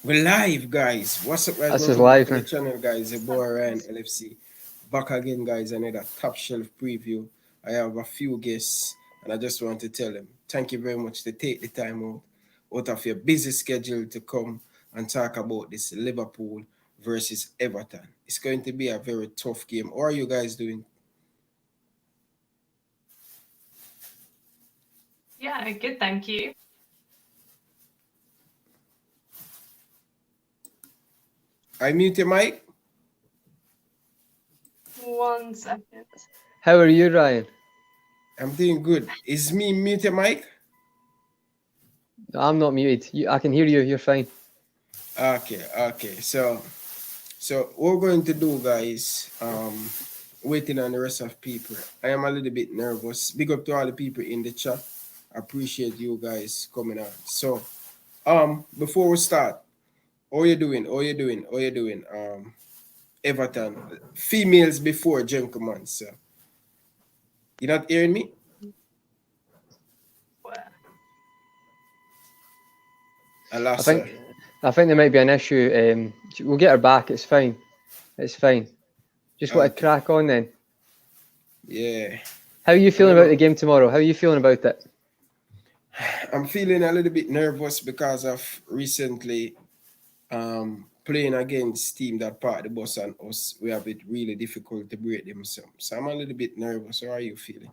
We're live, guys. What's up, guys? This is Welcome back live, to the man. channel, guys. The boy Ryan LFC. Back again, guys. Another top shelf preview. I have a few guests, and I just want to tell them thank you very much to take the time out of your busy schedule to come and talk about this Liverpool versus Everton. It's going to be a very tough game. How are you guys doing? Yeah, good, thank you. I mute your mic. 1 second. How are you, Ryan? I'm doing good. Is me mute your mic? I'm not muted. I can hear you. You're fine. Okay. So what we're going to do, guys, waiting on the rest of people. I am a little bit nervous. Big up to all the people in the chat. I appreciate you guys coming on. So, before we start, how you doing? Everton, females before gentlemen. So, you not hearing me? I think there might be an issue. We'll get her back. It's fine. Just want to crack on then. Yeah. How are you feeling about the game tomorrow? How are you feeling about it? I'm feeling a little bit nervous because of recently playing against team that part the bus and us. We have it really difficult to break them. So I'm a little bit nervous. How are you feeling?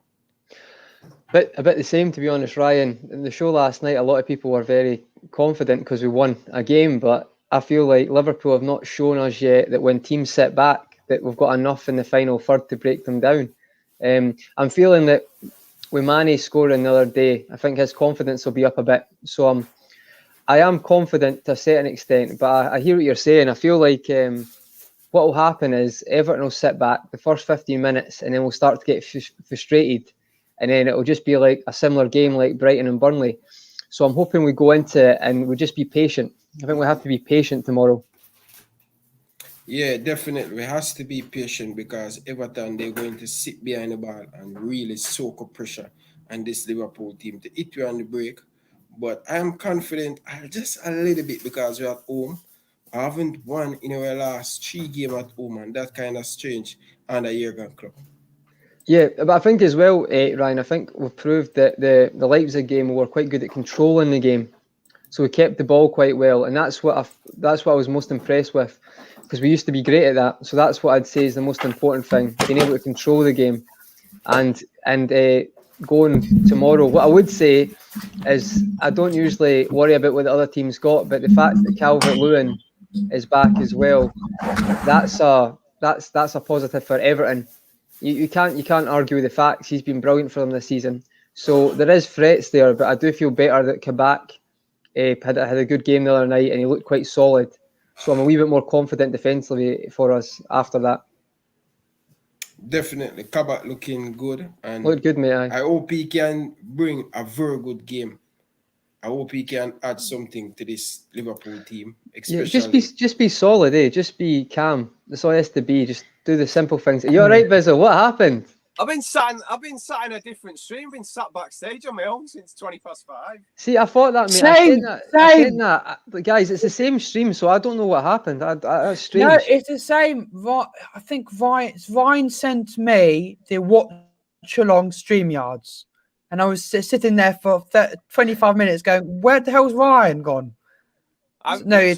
But a bit the same, to be honest, Ryan. In the show last night, a lot of people were very confident because we won a game, but I feel like Liverpool have not shown us yet that when teams sit back, that we've got enough in the final third to break them down. I'm feeling that with Mane scoring another day, I think his confidence will be up a bit. So I am confident to a certain extent, but I hear what you're saying. I feel like what will happen is Everton will sit back the first 15 minutes and then we'll start to get frustrated. And then it'll just be like a similar game like Brighton and Burnley. So I'm hoping we go into it and we'll just be patient. I think we have to be patient tomorrow. Yeah, definitely. We has to be patient because Everton, they're going to sit behind the ball and really soak up pressure on this Liverpool team to hit you on the break. But I'm confident just a little bit because we're at home. I haven't won in our last 3 games at home, and that kind of strange under Jurgen Klopp. Yeah, but I think as well, Ryan, I think we've proved that the Leipzig game we were quite good at controlling the game. So we kept the ball quite well, and that's what I was most impressed with, because we used to be great at that. So that's what I'd say is the most important thing: being able to control the game, and going tomorrow. What I would say is I don't usually worry about what the other team's got, but the fact that Calvert-Lewin is back as well, that's a positive for Everton. You can't argue with the facts. He's been brilliant for them this season. So there is threats there, but I do feel better that Kabak had a good game the other night and he looked quite solid. So I'm a wee bit more confident defensively for us after that. Definitely, Kabak looking good, and Looked good, mate. I hope he can bring a very good game. I hope he can add something to this Liverpool team, especially. Yeah, just be solid, eh? Just be calm. That's all it has to be. Just do the simple things. Are you all right, Bizzle? What happened? I've been sat in a different stream, been sat backstage on my own since 5:20. See, I thought that, mate. I said that. But guys, it's the same stream, so I don't know what happened. That's strange. No, it's the same. I think Ryan sent me the watch along StreamYards, and I was sitting there for 25 minutes going, where the hell's Ryan gone? Give me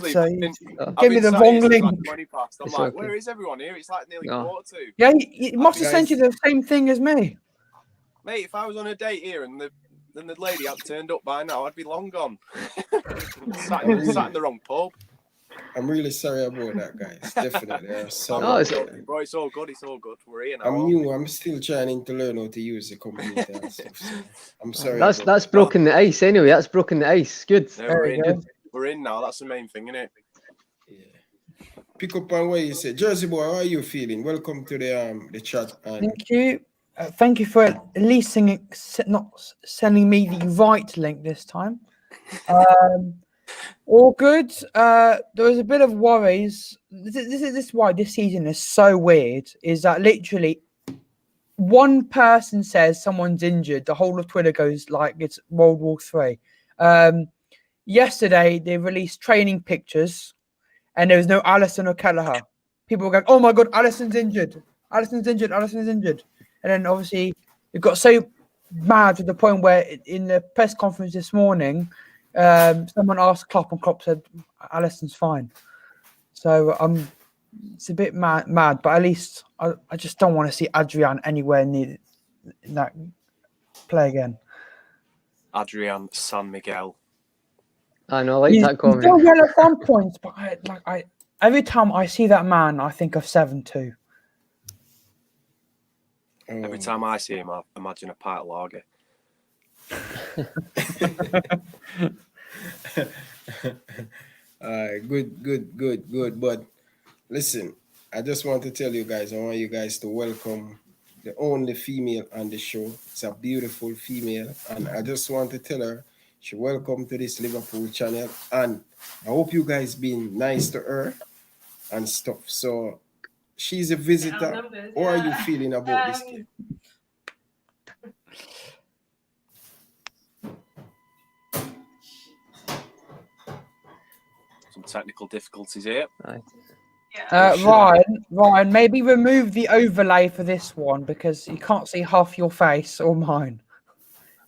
the wrong link. Like 20 past. I'm like, okay. Where is everyone here? It's like nearly 1:45. Yeah, he must have sent you the same thing as me. Mate, if I was on a date here and the lady had turned up by now, I'd be long gone. sat in the wrong pub. I'm really sorry about that, guys. Definitely. Sorry. Bro, it's all good. We're here now. I'm new. I'm still trying to learn how to use the computer and stuff. So I'm sorry. That's broken the ice anyway. That's broken the ice. Good. No, we're in now. That's the main thing, isn't it? Yeah. Pick up on what you said. Jersey boy, how are you feeling? Welcome to the chat. Thank you. Thank you for at least not sending me the right link this time. All good. There was a bit of worries. This is why this season is so weird. Is that literally one person says someone's injured, the whole of Twitter goes like it's World War III. yesterday they released training pictures, and there was no Alisson or Kelleher. People were going, "Oh my God, Alisson's injured. Alisson's injured. Alisson's injured." And then obviously it got so mad to the point where in the press conference this morning, someone asked Klopp, and Klopp said, "Alisson's fine." So it's a bit mad, but at least I just don't want to see Adrian anywhere near that play again. Adrian San Miguel. I know, I like that He's comment. done well at some points, but I every time I see that man, I think of 7-2. Every time I see him, I imagine a pint of lager. Good. But listen, I just want to tell you guys, I want you guys to welcome the only female on the show. It's a beautiful female, and I just want to tell her she welcome to this Liverpool channel, and I hope you guys been nice to her and stuff. So she's a visitor. How are you feeling about this game? Some technical difficulties here. Ryan, maybe remove the overlay for this one because you can't see half your face or mine.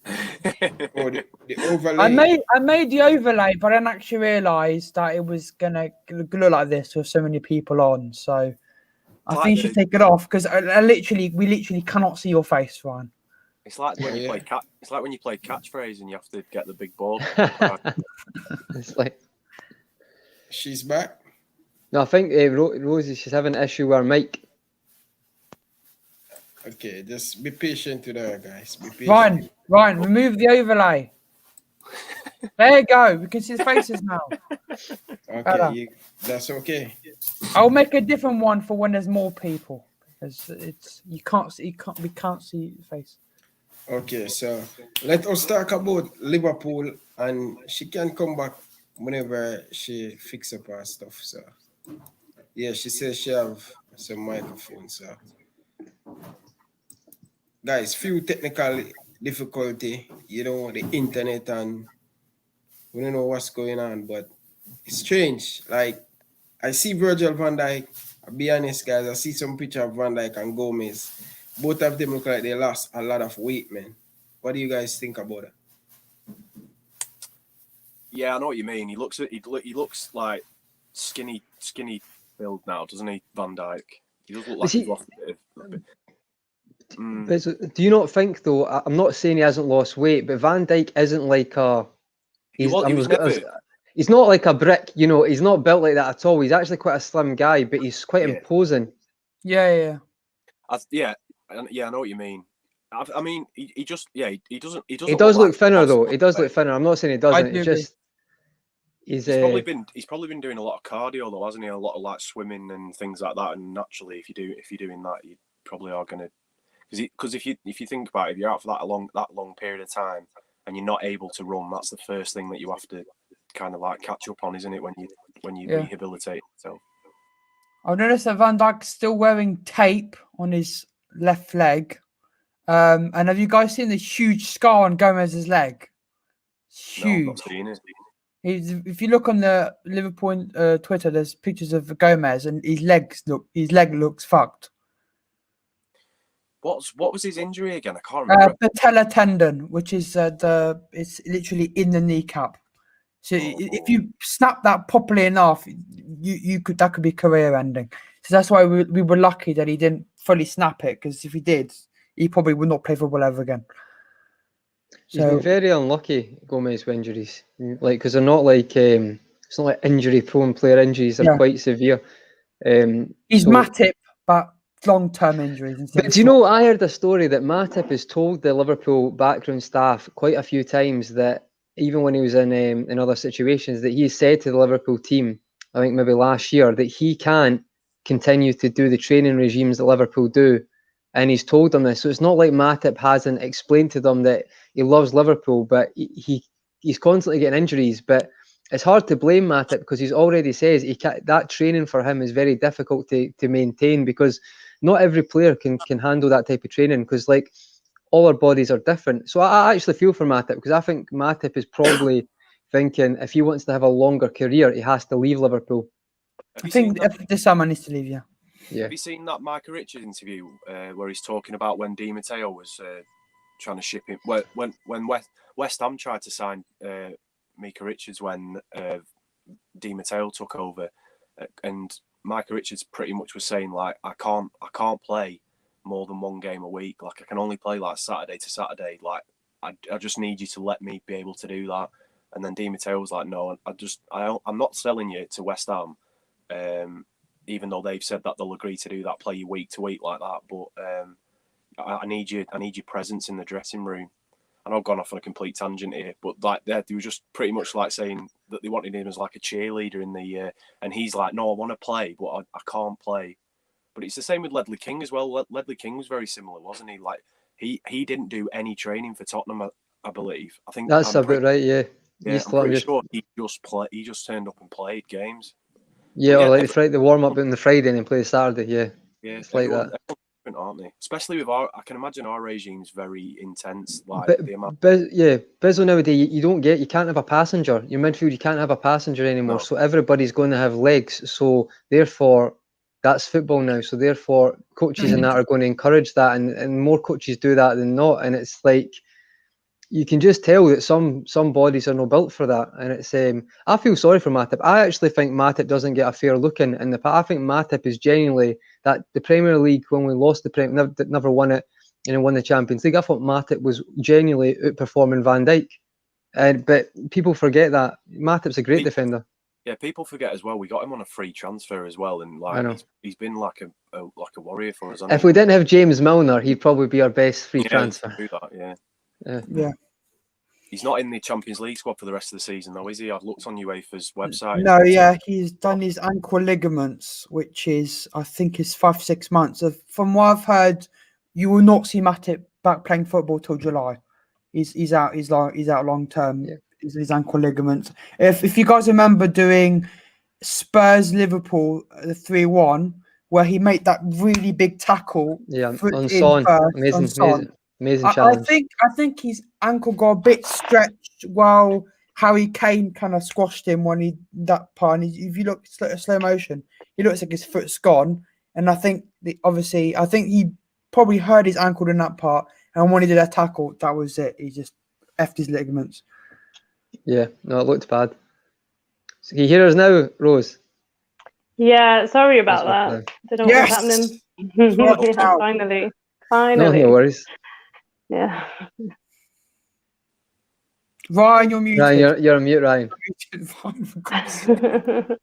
Oh, the overlay. I made the overlay, but I didn't actually realise that it was gonna look like this with so many people on. So I think you should take it off because we literally cannot see your face, Ryan. It's like when you play It's like when you play catchphrase and you have to get the big board. It's like She's back. no, I think Rosie, she's having an issue with her mic. Okay, just be patient with her, guys. Be patient. Ryan, remove the overlay. There you go. We can see the faces now. Okay, that's okay. I'll make a different one for when there's more people because we can't see the face. Okay, so let us talk about Liverpool, and she can come back whenever she fix up her stuff. So yeah, she says she have some microphone. So guys, few technical difficulty, the internet, and we don't know what's going on, but it's strange. Like I see Virgil van Dijk. I'll be honest, guys, I see some picture of Van Dijk and Gomez. Both of them look like they lost a lot of weight, man. What do you guys think about it? Yeah, I know what you mean. He looks like skinny build now, doesn't he, Van Dijk? He does look like he's lost a bit of. But do you not think though? I'm not saying he hasn't lost weight, but Van Dijk isn't like a. He's not like a brick, He's not built like that at all. He's actually quite a slim guy, but he's quite imposing. Yeah. I know what you mean. I mean, he doesn't. He does look thinner though. He does look thinner. I'm not saying he doesn't. It's just he's probably been doing a lot of cardio though, hasn't he? A lot of like swimming and things like that. And naturally, if you're doing that, you probably are gonna. Because if you think about it, if you're out for that long period of time and you're not able to run, that's the first thing that you have to kind of like catch up on, isn't it? When you rehabilitate yourself. I've noticed that Van Dijk's still wearing tape on his left leg. And have you guys seen the huge scar on Gomez's leg? It's huge. No, I've not seen it. If you look on the Liverpool Twitter, there's pictures of Gomez, and his leg looks fucked. What was his injury again? I can't remember. Patella tendon, which is it's literally in the kneecap. So if you snap that properly enough, that could be career ending. So that's why we were lucky that he didn't fully snap it, because if he did, he probably would not play football ever again. He's been very unlucky, Gomez, with injuries. Because they're not like it's not like injury-prone player injuries. They're quite severe. He's Matip, but long-term injuries. But do you know, I heard a story that Matip has told the Liverpool background staff quite a few times that even when he was in other situations, that he said to the Liverpool team, I think maybe last year, that he can't continue to do the training regimes that Liverpool do. And he's told them this. So it's not like Matip hasn't explained to them that he loves Liverpool, but he's constantly getting injuries. But it's hard to blame Matip, because he's already says that training for him is very difficult to maintain, because not every player can handle that type of training, because all our bodies are different. So I actually feel for Matip, because I think Matip is probably thinking if he wants to have a longer career, he has to leave Liverpool. I think this summer needs to leave. Yeah. Have you seen that Micah Richards interview where he's talking about when Di Matteo was trying to ship him? When West Ham tried to sign Micah Richards when Di Matteo took over, and Micah Richards pretty much was saying like, I can't play more than one game a week. Like, I can only play like Saturday to Saturday. Like, I just need you to let me be able to do that. And then Di Matteo was like, no, I'm not selling you to West Ham. Even though they've said that they'll agree to do that, play you week to week like that. But I need your presence in the dressing room. I know I've gone off on a complete tangent here, but like they were just pretty much like saying that they wanted him as like a cheerleader in the and he's like, no, I want to play, but I can't play. But it's the same with Ledley King as well. Ledley King was very similar, wasn't he? Like he didn't do any training for Tottenham, I believe. I think that's about right. Yeah, I'm pretty sure he just turned up and played games. Yeah, or like the warm up on the Friday and then play Saturday. Yeah, it's like that. Different, aren't they? Especially with I can imagine our regime's very intense. Like but, the amount. Bizzo nowadays you can't have a passenger. Your midfield, you can't have a passenger anymore. No. So everybody's going to have legs. So therefore, that's football now. So therefore, coaches and that are going to encourage that, and more coaches do that than not. And it's like, you can just tell that some bodies are not built for that, and it's. I feel sorry for Matip. I actually think Matip doesn't get a fair look in the. I think Matip is genuinely that the Premier League, when we lost the never won it, and then won the Champions League. I thought Matip was genuinely outperforming Van Dijk, but people forget that Matip's a great defender. Yeah, people forget as well. We got him on a free transfer as well, and like he's been like a warrior for us. If we didn't have James Milner, he'd probably be our best free transfer. Do that, yeah. Yeah. He's not in the Champions League squad for the rest of the season, though, is he? I've looked on UEFA's website. No, yeah, he's done his ankle ligaments, which is, I think, is 5-6 months. From what I've heard, you will not see Matip back playing football till July. He's out. He's out long term. Yeah. His ankle ligaments. If you guys remember doing Spurs Liverpool the 3-1, where he made that really big tackle. Yeah, on Son. Amazing challenge. I think his ankle got a bit stretched while Harry Kane kind of squashed him when he that part. And if you look slow motion, he looks like his foot's gone. And I think he probably hurt his ankle in that part. And when he did that tackle, that was it. He just effed his ligaments. Yeah, no, it looked bad. So can you hear us now, Rose? Yeah, sorry about that. Don't know what's happening. Finally. No worries. Yeah. Ryan, you're muted. Ryan, you're on mute, Ryan.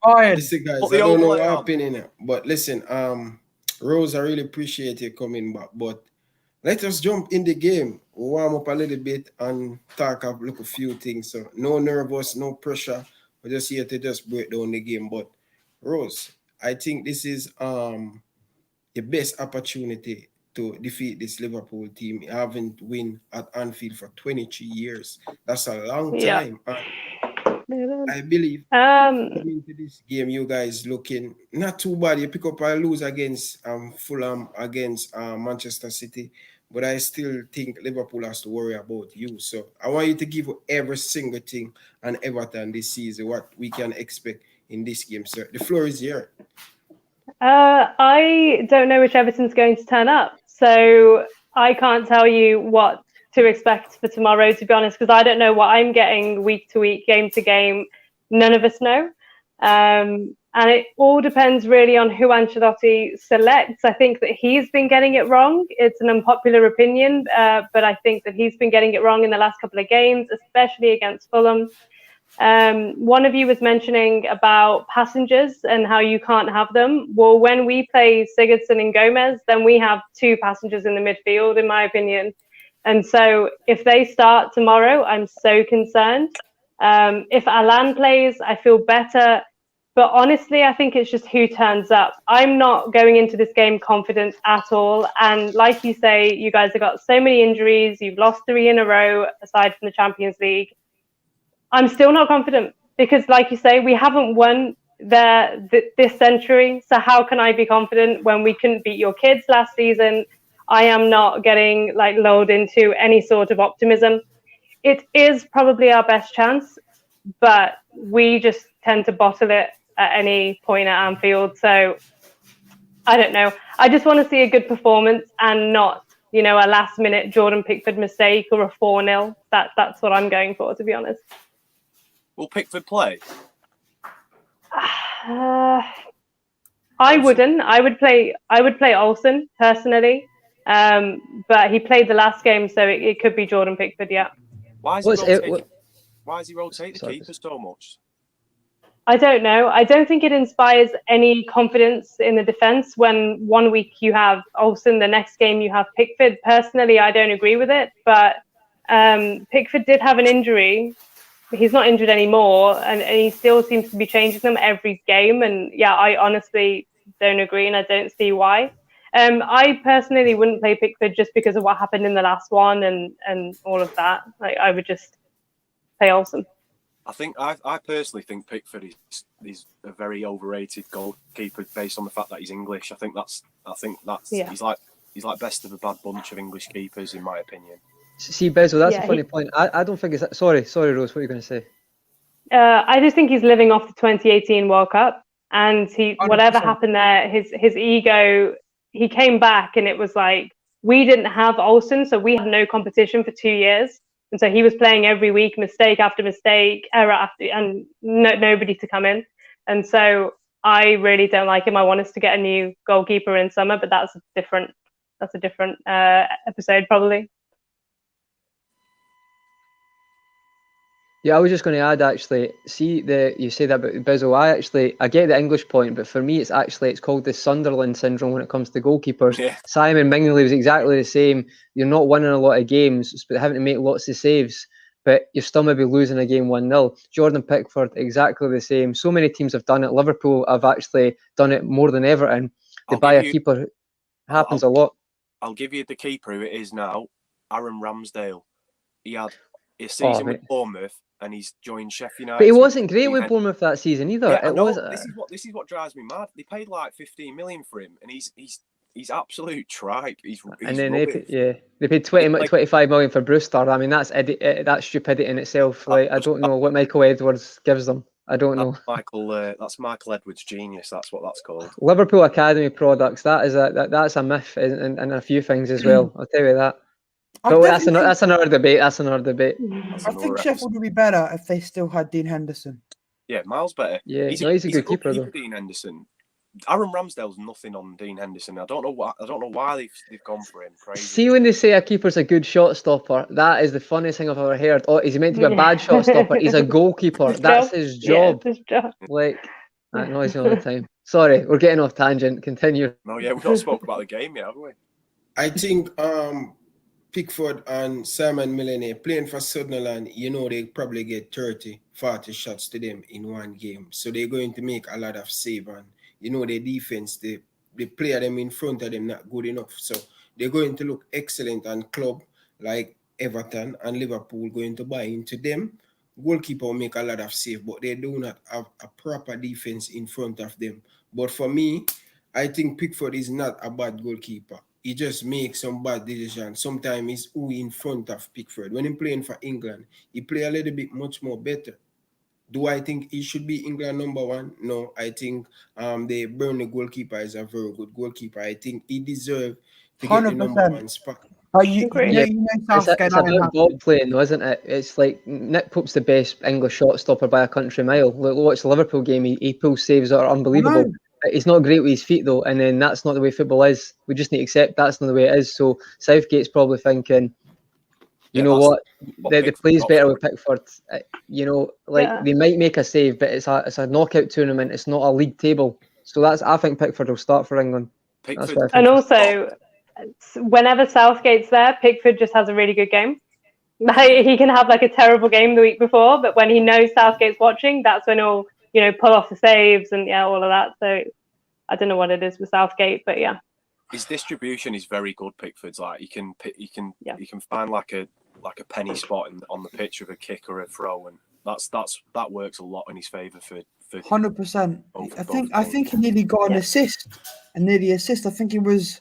Ryan. Listen, guys, I don't know what happened in it, but listen, Rose, I really appreciate you coming back, but let us jump in the game, warm up a little bit and talk up, look a few things. So no nervous, no pressure. We're just here to just break down the game. But Rose, I think this is the best opportunity to defeat this Liverpool team. You haven't won at Anfield for 23 years. That's a long time. And I believe coming to this game, you guys looking not too bad. You pick up a lose against Fulham, against Manchester City, but I still think Liverpool has to worry about you. So I want you to give every single thing on Everton this season, what we can expect in this game, sir. The floor is here. I don't know which Everton's going to turn up, so I can't tell you what to expect for tomorrow, to be honest, because I don't know what I'm getting week to week, game to game. None of us know. And it all depends really on who Ancelotti selects. I think that he's been getting it wrong. It's an unpopular opinion, but I think that he's been getting it wrong in the last couple of games, especially against Fulham. One of you was mentioning about passengers and how you can't have them. Well, when we play Sigurdsson and Gomez, then we have two passengers in the midfield, in my opinion. And so if they start tomorrow, I'm so concerned. If Alan plays, I feel better. But honestly, I think it's just who turns up. I'm not going into this game confident at all. And like you say, you guys have got so many injuries. You've lost 3 in a row, aside from the Champions League. I'm still not confident because, like you say, we haven't won this century. So how can I be confident when we couldn't beat your kids last season? I am not getting lulled into any sort of optimism. It is probably our best chance. but we just tend to bottle it at any point at Anfield. So I don't know. I just want to see a good performance and not, a last-minute Jordan Pickford mistake or a 4-0. That's what I'm going for, to be honest. Will Pickford play? I wouldn't. I would play Olsen personally, but he played the last game, so it could be Jordan Pickford. Yeah. Why is he rotating the keeper so much? I don't know. I don't think it inspires any confidence in the defense when 1 week you have Olsen, the next game you have Pickford. Personally, I don't agree with it, but Pickford did have an injury. He's not injured anymore, and he still seems to be changing them every game. And yeah, I honestly don't agree, and I don't see why. I personally wouldn't play Pickford just because of what happened in the last one and all of that. Like, I would just play Olsen. I personally think Pickford is a very overrated goalkeeper based on the fact that he's English. I think that's yeah. he's like best of a bad bunch of English keepers in my opinion. See, Bezo, that's a funny point. I don't think it's... Sorry, Rose, what are you going to say? I just think he's living off the 2018 World Cup, and whatever 100%. happened there, his ego, he came back and it was like, we didn't have Olsen, so we had no competition for 2 years. And so he was playing every week, mistake after mistake, error after, and nobody to come in. And so I really don't like him. I want us to get a new goalkeeper in summer, but that's a different episode probably. Yeah, I was just going to add, actually, you say that about Bizzle. I get the English point, but for me, it's called the Sunderland syndrome when it comes to goalkeepers. Yeah. Simon Mingley was exactly the same. You're not winning a lot of games, but having to make lots of saves, but you're still maybe losing a game 1-0. Jordan Pickford, exactly the same. So many teams have done it. Liverpool have actually done it more than Everton. They buy a keeper. Happens a lot. I'll give you the keeper who it is now, Aaron Ramsdale. He had a season with Bournemouth, and he's joined Sheffield United. But he wasn't great with Bournemouth that season either. Yeah, this is what drives me mad. They paid like 15 million for him, and he's absolute tripe. He's and then rubbish. they paid 25 million for Brewster. I mean, that's stupidity in itself. Like, I don't know what Michael Edwards gives them. I don't know. That's Michael Edwards' genius. That's what that's called. Liverpool Academy products. That's a myth, and a few things as well. I'll tell you that. But that's another debate. That's another debate. I think Sheffield would be better if they still had Dean Henderson. Yeah, miles better. Yeah, he's a good keeper though. Dean Henderson. Aaron Ramsdale's nothing on Dean Henderson. I don't know why they've gone for him. Crazy. See, when they say a keeper's a good shot stopper, that is the funniest thing I've ever heard. Oh, is he meant to be a bad shot stopper? He's a goalkeeper. That's his job. Yeah, his job. Like, that noise all the time. Sorry, we're getting off tangent. Continue. No, yeah, we've not spoken about the game yet, have we? I think Pickford and Simon Milner playing for Sunderland, they probably get 30, 40 shots to them in one game. So they're going to make a lot of save. And, their defense, the player them in front of them not good enough. So they're going to look excellent, and club like Everton and Liverpool going to buy into them. Goalkeeper will make a lot of save, but they do not have a proper defense in front of them. But for me, I think Pickford is not a bad goalkeeper. He just makes some bad decisions. Sometimes he's who in front of Pickford. When he's playing for England, he play a little bit much more better. Do I think he should be England number one? No, I think the Burnley goalkeeper is a very good goalkeeper. I think he deserves to get the number one spot. It's about ball playing, though, isn't it? It's like Nick Pope's the best English shot stopper by a country mile. Watch the Liverpool game; he pulls saves that are unbelievable. He's not great with his feet, though, and then that's not the way football is. We just need to accept that's not the way it is. So Southgate's probably thinking, what the play's better with Pickford. They might make a save, but it's a knockout tournament. It's not a league table. So I think Pickford will start for England. And also, whenever Southgate's there, Pickford just has a really good game. He can have like a terrible game the week before, but when he knows Southgate's watching, that's when he'll pull off the saves and all of that. So I don't know what it is with Southgate, but yeah. His distribution is very good. Pickford's like you can find like a penny spot on the pitch with a kick or a throw, and that works a lot in his favour for 100%. I think he nearly got an assist. I think it was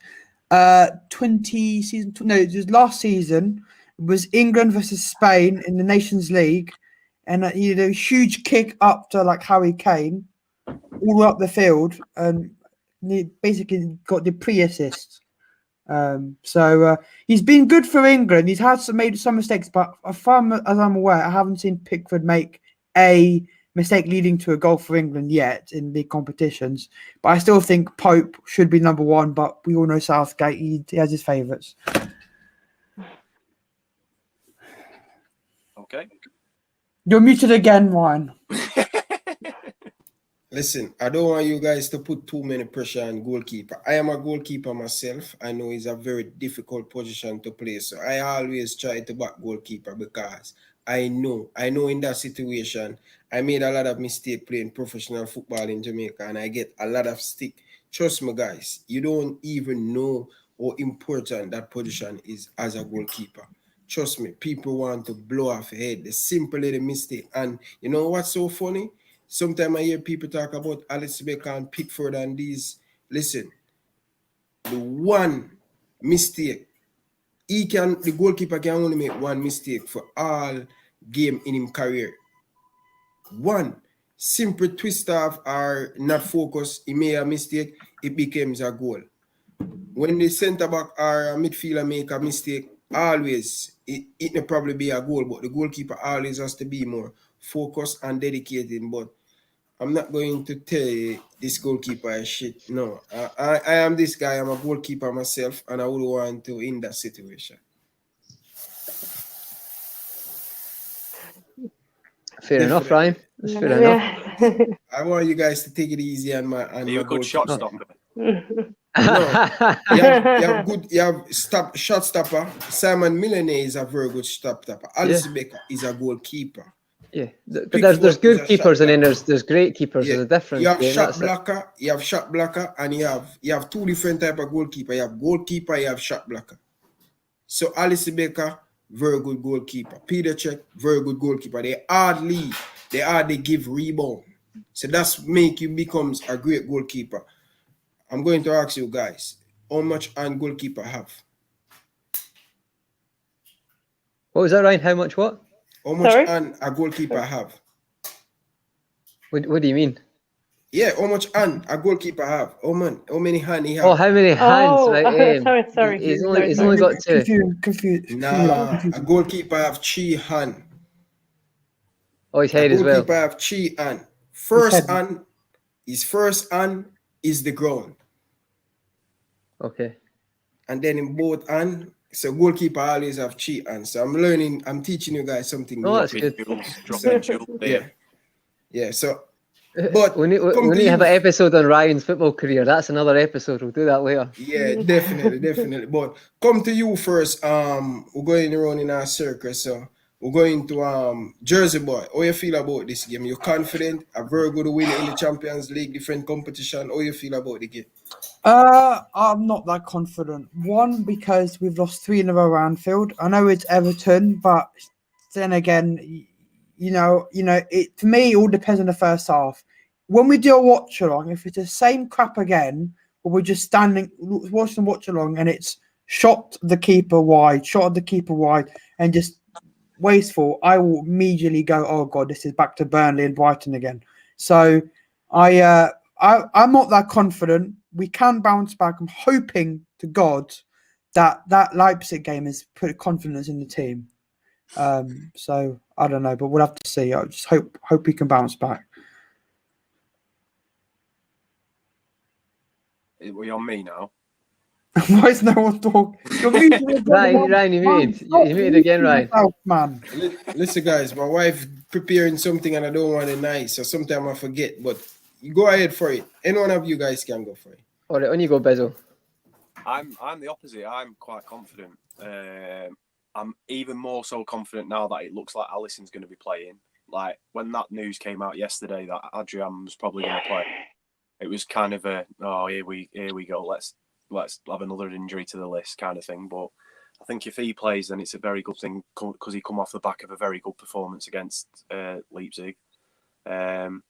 20 season. No, it was last season. It was England versus Spain in the Nations League. and he did a huge kick up to like Harry Kane, all the way up the field, and he basically got the pre-assist. So he's been good for England. He's made some mistakes, but as I'm aware, I haven't seen Pickford make a mistake leading to a goal for England yet in big competitions. But I still think Pope should be number one. But we all know Southgate; he has his favourites. Okay. You're muted again, Ryan. Listen, I don't want you guys to put too many pressure on goalkeeper. I am a goalkeeper myself. I know it's a very difficult position to play. So I always try to back goalkeeper because I know in that situation, I made a lot of mistake playing professional football in Jamaica and I get a lot of stick. Trust me, guys, you don't even know how important that position is as a goalkeeper. Trust me, people want to blow off your head. The simple little mistake. And you know what's so funny? Sometimes I hear people talk about Alex Baker and Pickford and these. Listen, the one mistake, the goalkeeper can only make one mistake for all game in his career. One simple twist off or not focus, he made a mistake, it becomes a goal. When the centre back or a midfielder make a mistake, always it may probably be a goal, but the goalkeeper always has to be more focused and dedicated. But I'm not going to tell you this goalkeeper is shit. No, I am this guy. I'm a goalkeeper myself, and I would want to in that situation. Fair enough, Ryan. That's fair enough. Yeah. I want you guys to take it easy on my. Are you a good shot stopper? No, you have shot stopper. Simon Milner is a very good shot stopper. Alice Baker is a goalkeeper. Yeah, but there's good keepers and then there's great keepers. There's a difference. You have shot blocker, and you have two different type of goalkeeper. You have goalkeeper, you have shot blocker. So Alice Baker, very good goalkeeper. Peter Cech, very good goalkeeper. They hardly give rebound. So that's make you becomes a great goalkeeper. I'm going to ask you guys, how much on goalkeeper have? What was that, Ryan? How much what? How much on a goalkeeper have? What do you mean? Yeah, how much on a goalkeeper have? How many hand he have? Oh, how many hands? Right. Sorry. He's only got two. Confused. Nah, a goalkeeper have 3 hand. Oh, his head as well. Goalkeeper have 3 hand. First hand is the ground. Okay. And then in both hand, so goalkeeper always have 3 hands. So I'm teaching you guys something. Oh, that's good. Yeah. So, but we need to have an episode on Ryan's football career. That's another episode. We'll do that later. Yeah, definitely. But come to you first. We're going around in our circle. So we're going to Jersey Boy. How you feel about this game? You're confident? A very good win in the Champions League, different competition. How you feel about the game? I'm not that confident. One, because we've lost 3 in a row at Anfield. I know it's Everton, but then again, you know, it for me, it all depends on the first half. When we do a watch along, if it's the same crap again, or we're just standing watching watch along, and it's shot the keeper wide, and just wasteful, I will immediately go, "Oh God, this is back to Burnley and Brighton again." So, I'm not that confident. We can bounce back. I'm hoping to God that Leipzig game has put confidence in the team. So I don't know, but we'll have to see. I just hope we can bounce back. Are you on me now? Why is no one talking? Ryan, you muted again, Ryan. Man. Listen, guys, my wife preparing something and I don't want it nice, so sometimes I forget. But you go ahead for it. Any one of you guys can go for it. All right, on you go, Bezo. I'm the opposite. I'm quite confident. I'm even more so confident now that it looks like Alisson's going to be playing. Like when that news came out yesterday that Adrian was probably going to play, it was kind of a here we go. Let's have another injury to the list kind of thing. But I think if he plays, then it's a very good thing because he come off the back of a very good performance against Leipzig. I'm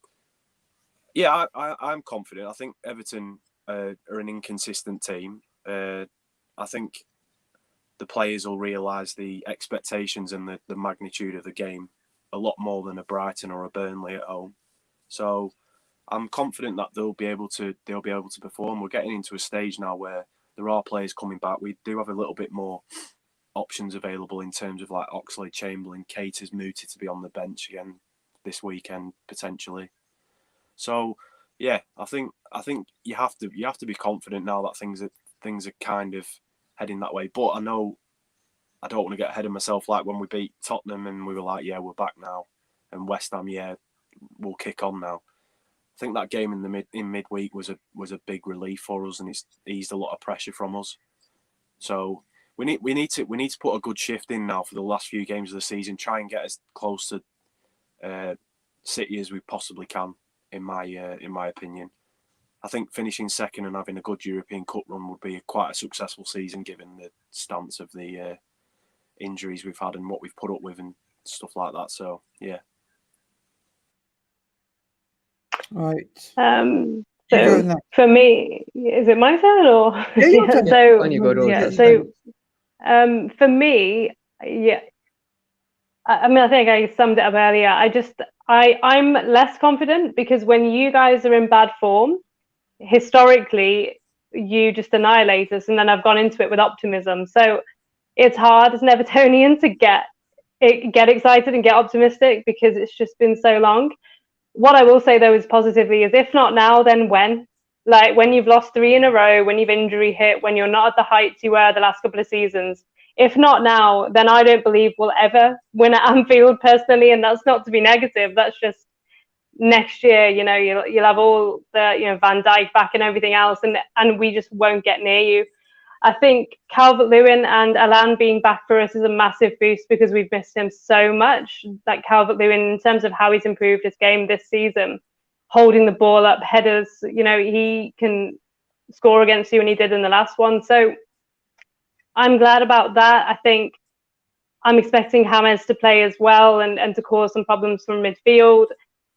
confident. I think Everton are an inconsistent team. I think the players will realise the expectations and the magnitude of the game a lot more than a Brighton or a Burnley at home. So I'm confident that they'll be able to perform. We're getting into a stage now where there are players coming back. We do have a little bit more options available in terms of like Oxlade, Chamberlain, Kate is mooted to be on the bench again this weekend potentially. So yeah, I think you have to be confident now that things are kind of heading that way. But I know I don't want to get ahead of myself, like when we beat Tottenham and we were like, yeah, we're back now, and West Ham, yeah, we'll kick on now. I think that game in midweek was a big relief for us, and it's eased a lot of pressure from us. So we need to put a good shift in now for the last few games of the season. Try and get as close to City as we possibly can. In my opinion, I think finishing second and having a good European Cup run would be quite a successful season, given the stance of the injuries we've had and what we've put up with and stuff like that. So yeah. Right. So for me, is it my turn or? Yeah, so on you go, Rose, yeah, that's so for me, yeah. I mean, I think I summed it up earlier. I'm less confident because when you guys are in bad form, historically, you just annihilate us, and then I've gone into it with optimism. So it's hard as an Evertonian to get excited and get optimistic because it's just been so long. What I will say though is positively is if not now, then when? Like when you've lost 3 in a row, when you've injury hit, when you're not at the heights you were the last couple of seasons. If not now, then I don't believe we'll ever win at Anfield personally, and that's not to be negative. That's just next year. You know, you'll have all the Van Dijk back and everything else, and we just won't get near you. I think Calvert-Lewin and Alan being back for us is a massive boost because we've missed him so much. Like Calvert-Lewin, in terms of how he's improved his game this season, holding the ball up, headers, he can score against you, and he did in the last one. So I'm glad about that. I think I'm expecting James to play as well and to cause some problems from midfield.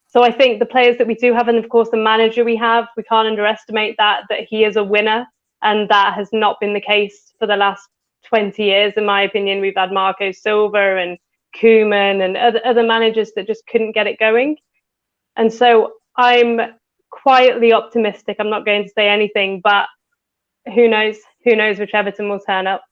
So I think the players that we do have, and of course the manager we have, we can't underestimate that he is a winner. And that has not been the case for the last 20 years, in my opinion. We've had Marco Silva and Koeman and other managers that just couldn't get it going. And so I'm quietly optimistic. I'm not going to say anything, but who knows? Who knows which Everton will turn up?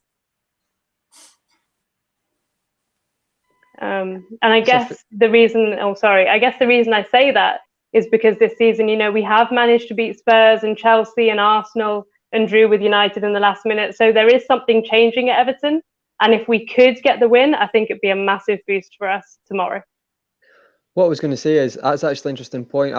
And I guess the reason I say that is because this season, we have managed to beat Spurs and Chelsea and Arsenal and drew with United in the last minute. So there is something changing at Everton. And if we could get the win, I think it'd be a massive boost for us tomorrow. What I was going to say is that's actually an interesting point.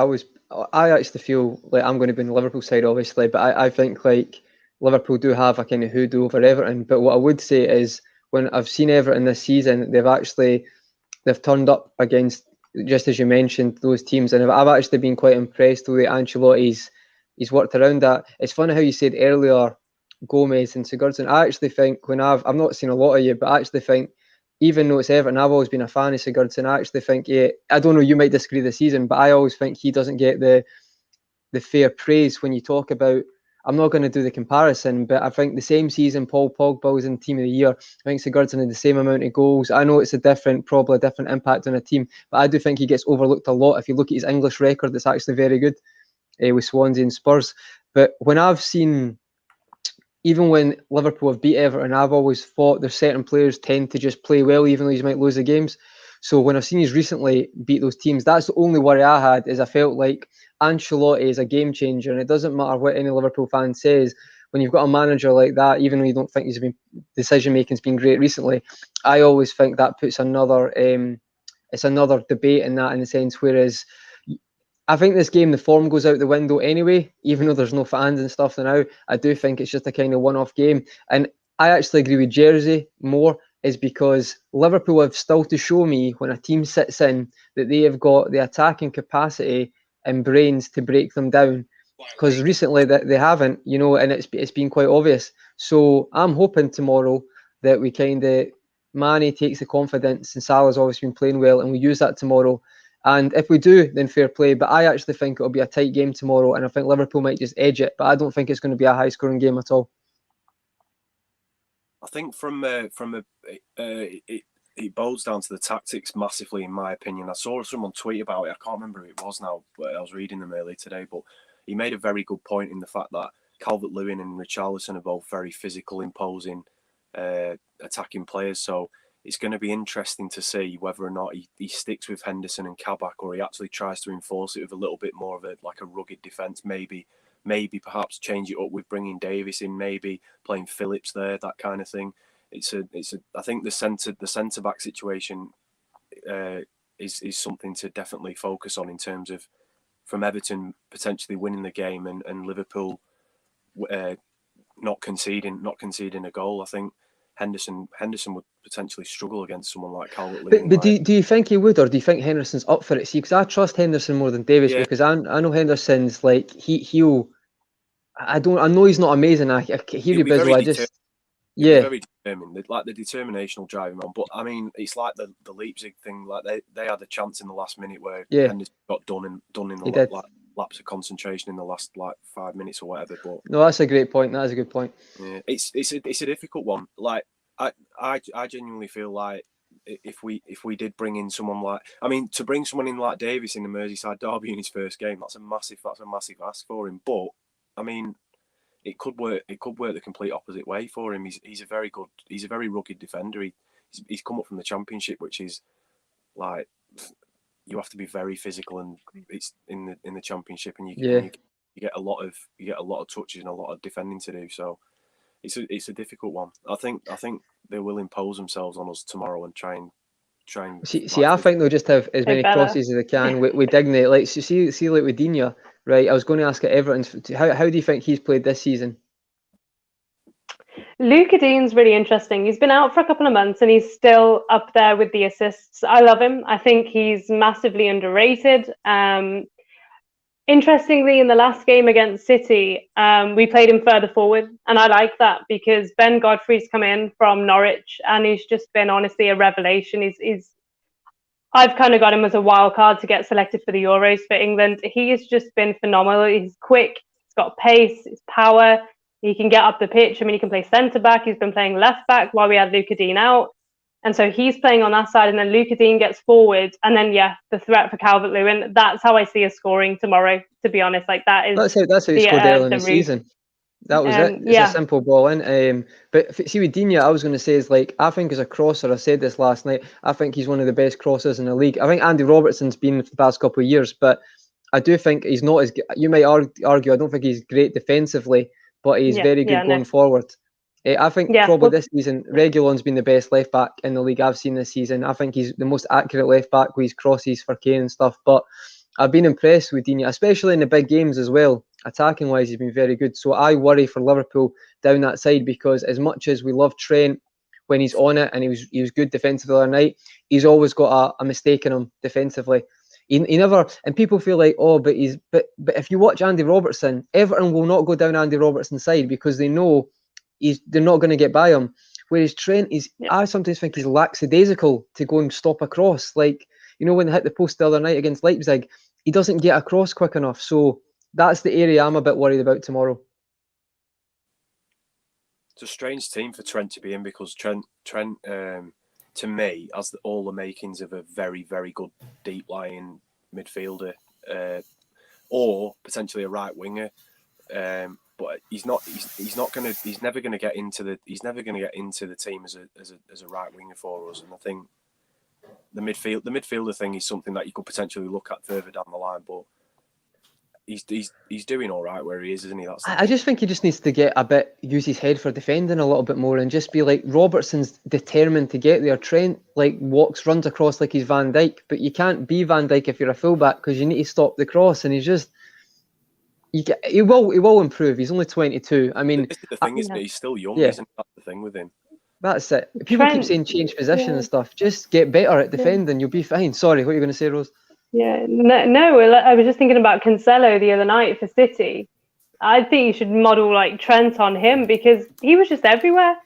I actually feel like I'm going to be on the Liverpool side, obviously, but I think like Liverpool do have a kind of hoodoo over Everton. But what I would say is when I've seen Everton this season, they've turned up against, just as you mentioned, those teams, and I've actually been quite impressed with the way Ancelotti's he's worked around that. It's funny how you said earlier Gomez and Sigurdsson. I actually think I've not seen a lot of you, but I actually think even though it's Everton, I've always been a fan of Sigurdsson. I actually think, I don't know, you might disagree this season, but I always think he doesn't get the fair praise when you talk about. I'm not going to do the comparison, but I think the same season Paul Pogba was in Team of the Year. I think Sigurdsson had the same amount of goals. I know it's probably a different impact on a team, but I do think he gets overlooked a lot. If you look at his English record, it's actually very good. With Swansea and Spurs. But when I've seen, even when Liverpool have beat Everton, I've always thought there's certain players tend to just play well, even though you might lose the games. So when I've seen you recently beat those teams, that's the only worry I had, is I felt like Ancelotti is a game changer, and it doesn't matter what any Liverpool fan says. When you've got a manager like that, even though you don't think decision making's been great recently, I always think that puts another it's another debate in that, in the sense, whereas I think this game, the form goes out the window anyway, even though there's no fans and stuff now. I do think it's just a kind of one-off game. And I actually agree with Jersey more, is because Liverpool have still to show me when a team sits in that they have got the attacking capacity and brains to break them down. Because recently they haven't, and it's been quite obvious. So I'm hoping tomorrow that we kind of, Mane takes the confidence, and Salah's always been playing well, and we use that tomorrow. And if we do, then fair play. But I actually think it'll be a tight game tomorrow, and I think Liverpool might just edge it. But I don't think it's going to be a high-scoring game at all. I think from it boils down to the tactics massively, in my opinion. I saw someone tweet about it. I can't remember who it was now, but I was reading them earlier today. But he made a very good point in the fact that Calvert-Lewin and Richarlison are both very physical, imposing, attacking players. So it's going to be interesting to see whether or not he sticks with Henderson and Kabak, or he actually tries to enforce it with a little bit more of a rugged defence. Maybe perhaps change it up with bringing Davis in, maybe playing Phillips there, that kind of thing. I think the centre back situation is something to definitely focus on in terms of, from Everton potentially winning the game and Liverpool not conceding a goal. I think Henderson would potentially struggle against someone like Calvert-Lewin. But do you think he would, or do you think Henderson's up for it? See, because I trust Henderson more than Davis, because I know Henderson's like he'll. I know he's not amazing. I hear you, Bizzle. He'll be very determined. Like, the determination will drive him on. But I mean, it's like the Leipzig thing. Like, they had a chance in the last minute where Henderson got done in the lapse of concentration in the last 5 minutes or whatever. But no, that's a great point. That is a good point. Yeah, it's a difficult one. Like, I genuinely feel like if we did bring in someone to bring someone in like Davis in the Merseyside derby in his first game, that's a massive ask for him. But I mean, it could work the complete opposite way for him. He's a very rugged defender. He's come up from the Championship, which is like, you have to be very physical, and it's in the Championship, and you get a lot of touches and a lot of defending to do. So it's a difficult one. I think they will impose themselves on us tomorrow and try and. See, I think they'll just have as many crosses as they can with dignity. Like, see, like with Digne, right? I was going to ask at Everton, how do you think he's played this season? Luca Dean's really interesting. He's been out for a couple of months and he's still up there with the assists. I love him. I think he's massively underrated. Interestingly, in the last game against City, we played him further forward, and I like that because Ben Godfrey's come in from Norwich and he's just been honestly a revelation. I've kind of got him as a wild card to get selected for the Euros for England. He has just been phenomenal. He's quick, he's got pace, he's power. He can get up the pitch. I mean, he can play centre back. He's been playing left back while we had Luca Dean out. And so he's playing on that side, and then Luca Dean gets forward, and then the threat for Calvert-Lewin. That's how I see us scoring tomorrow. To be honest, like that is that's how he scored early in the season. That was it. It's a simple ball in. But see, with Digne, I was going to say is like, I think as a crosser, I said this last night, I think he's one of the best crossers in the league. I think Andy Robertson's been for the past couple of years, but I do think he's not as. You might argue, I don't think he's great defensively, but he's very good going forward. I think probably this season, Reguilon's been the best left back in the league I've seen this season. I think he's the most accurate left back with his crosses for Kane and stuff. But I've been impressed with Digne, especially in the big games as well. Attacking wise, he's been very good. So I worry for Liverpool down that side, because as much as we love Trent when he's on it, and he was good defensively the other night, he's always got a mistake in him defensively. He never, and people feel like, but if you watch Andy Robertson, Everton will not go down Andy Robertson's side because they know they're not going to get by him. Whereas Trent I sometimes think he's lackadaisical to go and stop a cross. Like, when they hit the post the other night against Leipzig, he doesn't get across quick enough. So that's the area I'm a bit worried about tomorrow. It's a strange team for Trent to be in, because Trent to me, has all the makings of a very, very good deep lying midfielder, or potentially a right winger. But he's never going to get into the team as a right winger for us. And I think the midfielder thing is something that you could potentially look at further down the line. But he's doing all right where he is, isn't he? I just think he just needs to use his head for defending a little bit more, and just be like, Robertson's determined to get there. Trent runs across like he's Van Dijk, but you can't be Van Dijk if you're a fullback, because you need to stop the cross, and he's just. He will improve. He's only 22. I mean, the thing is, he's still young. Isn't that the thing with him? That's it. People keep saying change position and stuff. Just get better at defending. You'll be fine. Sorry, what are you going to say, Rose? Yeah, no. I was just thinking about Cancelo the other night for City. I think you should model like Trent on him, because he was just everywhere.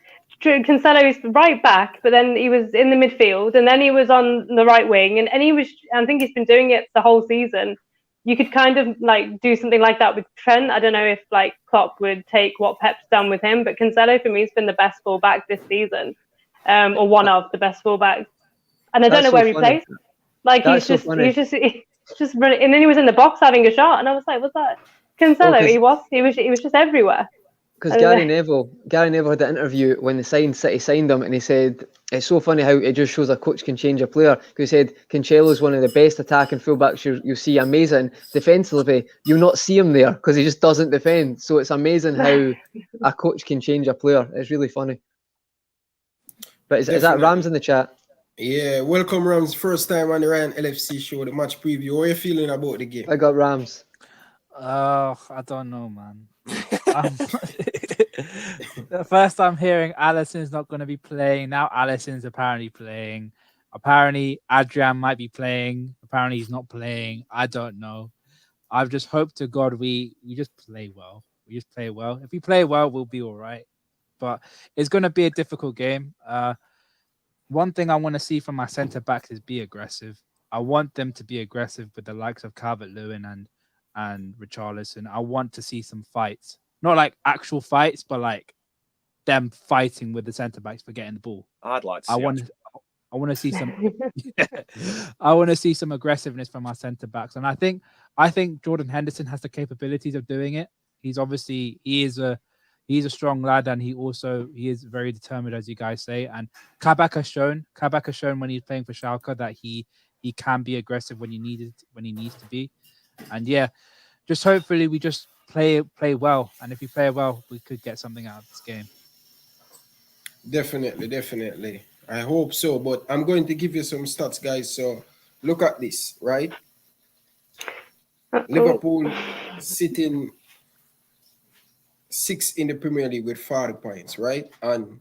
Cancelo is right back, but then he was in the midfield, and then he was on the right wing, and he was. I think he's been doing it the whole season. You could kind of do something like that with Trent. I don't know if Klopp would take what Pep's done with him, but Cancelo for me has been the best fullback this season, or one of the best fullbacks. and I don't That's know so where he funny. plays. Like That's so funny. he's just running, and then he was in the box having a shot, and I was like, was that Oh, Cancelo? He was just everywhere. because And Gary Neville had an interview when the City signed him, and he said it's so funny how it just shows a coach can change a player. Because he said Cancelo's one of the best attacking fullbacks you'll see, amazing defensively. You'll not see him there because he just doesn't defend. So it's amazing how a coach can change a player. It's really funny. But is that Definitely. Rams in the chat? Yeah, welcome Rams. First time on the Ryan LFC show, the match preview. How are you feeling about the game? I got Rams. I don't know, man. The first I'm hearing Alisson's not going to be playing. Now Alisson's apparently playing. Apparently Adrian might be playing. Apparently he's not playing. I don't know. I've just hoped to God we just play well. We just play well. If we play well, we'll be all right. But it's going to be a difficult game. One thing I want to see from my centre backs is be aggressive. I want them to be aggressive with the likes of Calvert-Lewin and Richarlison. I want to see some fights, not like actual fights, but like them fighting with the centre backs for getting the ball. I'd like to. I want to see some. I want to see some aggressiveness from our centre backs, and I think Jordan Henderson has the capabilities of doing it. He's a strong lad, and he is very determined, as you guys say. And Kabak has shown when he's playing for Schalke that he can be aggressive when he needs to be. And yeah, just hopefully we just play well, and if we play well, we could get something out of this game. Definitely. I hope so, but I'm going to give you some stats, guys. So look at this, right? Liverpool sitting 6th in the Premier League with 40 points, right? And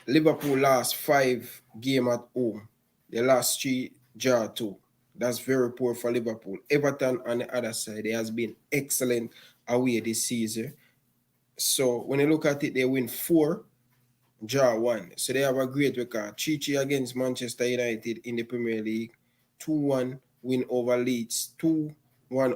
Liverpool last 5 games at home. They last 3, draw 2. That's very poor for Liverpool. Everton on the other side, they has been excellent away this season. So when you look at it, they win 4, draw 1. So they have a great record. 3-3 against Manchester United in the Premier League. 2-1 win over Leeds. 2-1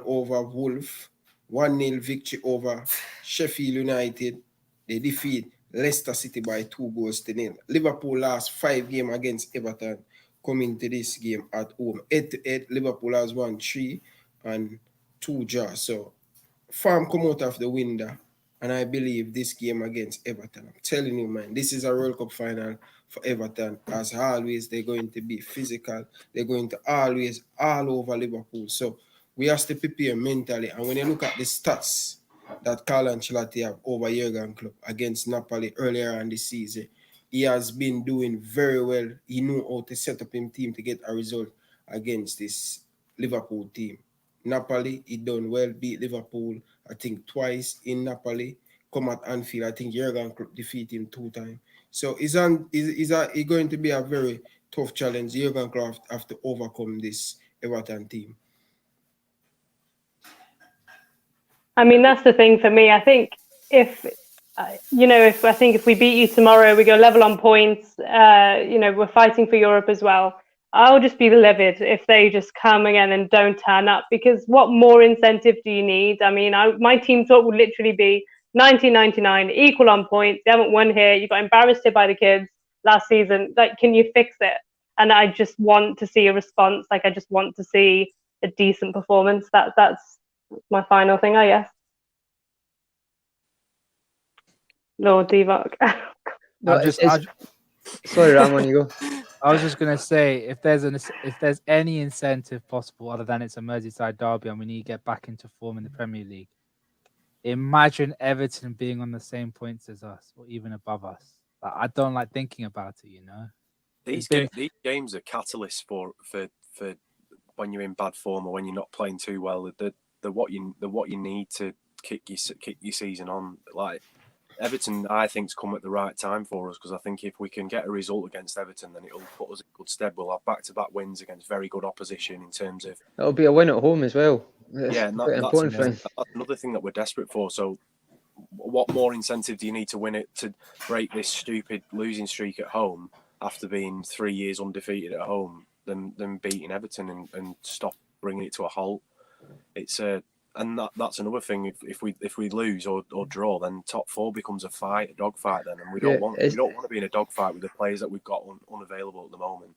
over Wolves. 1-0 victory over Sheffield United. They defeat Leicester City by 2-0. Liverpool last 5 games against Everton coming to this game at home. 8-8, Liverpool has won 3 and 2 draws. So farm come out of the window, and I believe this game against Everton, I'm telling you, man, this is a World Cup final for Everton. As always, they're going to be physical. They're going to always all over Liverpool. So we have to prepare mentally. And when you look at the stats that Carlo Ancelotti have over Jurgen Klopp against Napoli earlier on this season, he has been doing very well. He knew how to set up his team to get a result against this Liverpool team. Napoli, he done well, beat Liverpool, I think twice in Napoli. Come at Anfield, I think Jurgen Klopp defeat him 2 times. So it's going to be a very tough challenge. Jurgen Klopp have to overcome this Everton team. I mean, that's the thing for me. I think if we beat you tomorrow, we go level on points. We're fighting for Europe as well. I'll just be livid if they just come again and don't turn up, because what more incentive do you need? I mean, my team talk would literally be 1999, equal on points. They haven't won here. You got embarrassed here by the kids last season. Like, can you fix it? And I just want to see a response. Like, I just want to see a decent performance. That's my final thing, I guess. Lord Divock. Sorry, Ramon, you go. I was just gonna say, if there's any incentive possible other than it's a Merseyside derby and we need to get back into form in the Premier League, imagine Everton being on the same points as us or even above us. Like, I don't like thinking about it, you know. These games are catalysts for when you're in bad form or when you're not playing too well. They're what you need to kick your season on. Like, Everton, I think, has come at the right time for us, because I think if we can get a result against Everton, then it'll put us in good stead. We'll have back-to-back wins against very good opposition in terms of... It'll be a win at home as well. Yeah, and that's another thing that we're desperate for. So what more incentive do you need to win it, to break this stupid losing streak at home after being 3 years undefeated at home, than beating Everton and stop bringing it to a halt? It's and that's another thing. If we lose or draw, then top 4 becomes a dogfight then, and we don't want to be in a dogfight with the players that we've got unavailable at the moment.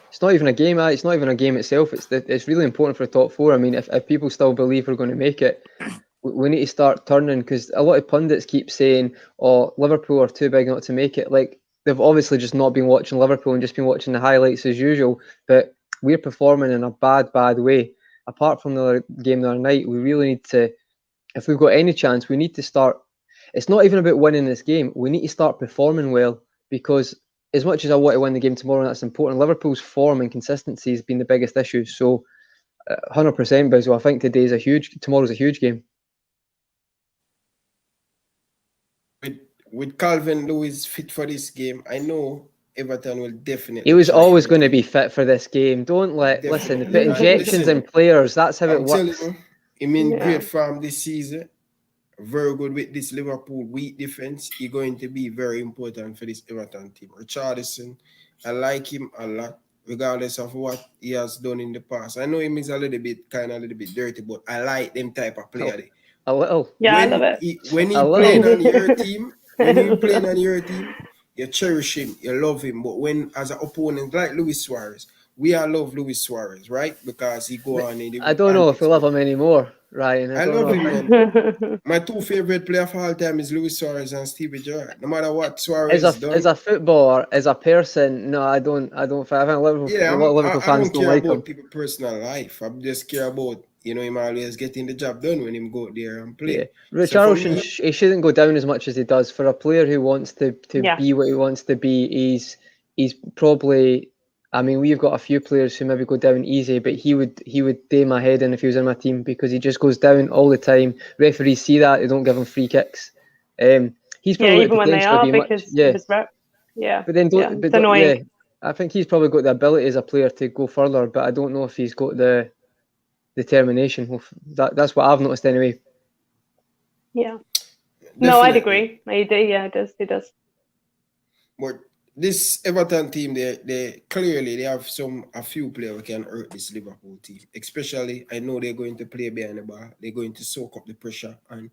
It's not even a game. It's not even a game itself. It's really important for the top four. I mean, if people still believe we're going to make it, we need to start turning, because a lot of pundits keep saying, "Oh, Liverpool are too big not to make it." Like, they've obviously just not been watching Liverpool and just been watching the highlights as usual. But we're performing in a bad way. Apart from the other game the other night, we really need to. If we've got any chance, we need to start. It's not even about winning this game. We need to start performing well, because as much as I want to win the game tomorrow, and that's important, Liverpool's form and consistency has been the biggest issue. So, 100%, Bizzle. I think tomorrow's a huge game. With Calvin Lewis fit for this game, I know Everton will definitely. He was try always going to everything. be fit for this game. Don't listen. They Definitely. put And injections listen, in players. That's how it I'm telling works. you, him in Yeah. great form this season. Very good with this Liverpool weak defense. He's going to be very important for this Everton team. Richarlison, I like him a lot, regardless of what he has done in the past. I know him is a little bit dirty, but I like them type of player. A little. Yeah, I love it. When he A playing little. on your team, when he playing on your team, you cherish him, you love him. But when as an opponent like Luis Suarez, we all love Luis Suarez, right? Because he go on in the I don't know if we love him anymore, Ryan. I don't love know. him, man. My two favorite players of all time is Luis Suarez and Stevie Gerrard. No matter what Suarez done. As a footballer, as a person, no, I don't. I think Liverpool, Yeah, a lot of Liverpool I fans don't don't care like him. about people's personal life. I just care about him always getting the job done when him go there and play. Yeah, So for Richarlison, me, he shouldn't go down as much as he does. For a player who wants to Yeah. be what he wants to be, he's probably. I mean, we've got a few players who maybe go down easy, but he would day my head in if he was in my team, because he just goes down all the time. Referees see that, they don't give him free kicks. He's Yeah, probably got even when they potential are, to be much, because yeah. of his rep. Yeah. But then Yeah, it's annoying. yeah, I think he's probably got the ability as a player to go further, but I don't know if he's got the determination. That's what I've noticed anyway. Yeah. No, I'd definitely. agree. I do. Yeah, it does. It does. But this Everton team, they clearly they have a few players who can hurt this Liverpool team. Especially, I know they're going to play behind the bar. They're going to soak up the pressure. And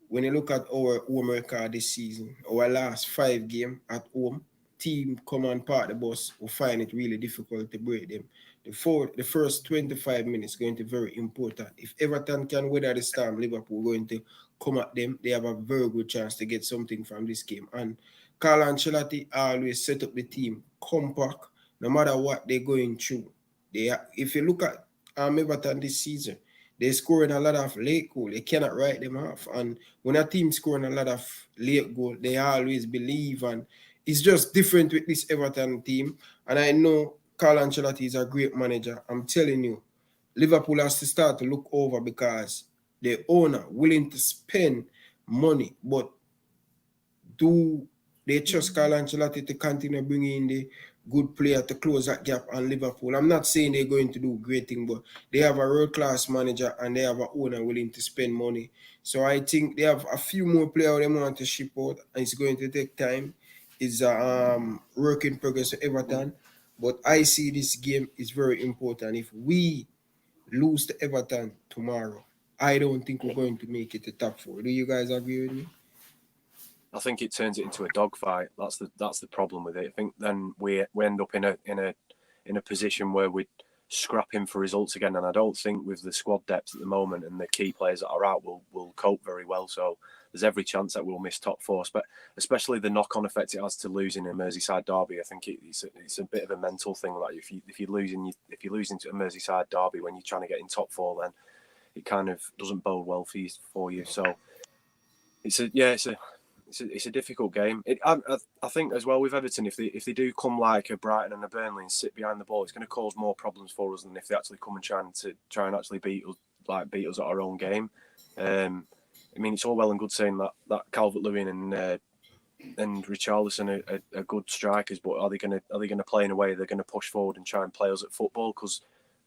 when you look at our home record this season, our last 5 games at home, team come and park the bus will find it really difficult to break them. The first 25 minutes going to be very important. If Everton can weather the storm, Liverpool going to come at them. They have a very good chance to get something from this game. And Carlo Ancelotti always set up the team compact, no matter what they're going through. If you look at Everton this season, they're scoring a lot of late goal. They cannot write them off. And when a team scoring a lot of late goal, they always believe. And it's just different with this Everton team. And I know Carlo Ancelotti is a great manager. I'm telling you, Liverpool has to start to look over, because the owner willing to spend money, but do they trust Carlo Ancelotti to continue bringing in the good player to close that gap on Liverpool? I'm not saying they're going to do great thing, but they have a world-class manager and they have an owner willing to spend money. So I think they have a few more players they want to ship out, and it's going to take time. It's a work in progress for Everton, but I see this game is very important. If we lose to Everton tomorrow, I don't think we're going to make it to top 4. Do you guys agree with me? I think it turns it into a dogfight. That's the problem with it. I think then we end up in a position where we're scrapping for results again. And I don't think with the squad depth at the moment and the key players that are out will cope very well. So there's every chance that we'll miss top 4. But especially the knock-on effect it has to losing a Merseyside derby. I think it's a bit of a mental thing. Like if you're losing to a Merseyside derby when you're trying to get in top 4, then it kind of doesn't bode well for you. So it's a difficult game. I think as well with Everton, if they do come like a Brighton and a Burnley and sit behind the ball, it's going to cause more problems for us than if they actually come and try and actually beat us at our own game. I mean, it's all well and good saying that Calvert-Lewin and Richarlison are good strikers, but are they going to play in a way they're going to push forward and try and play us at football? Because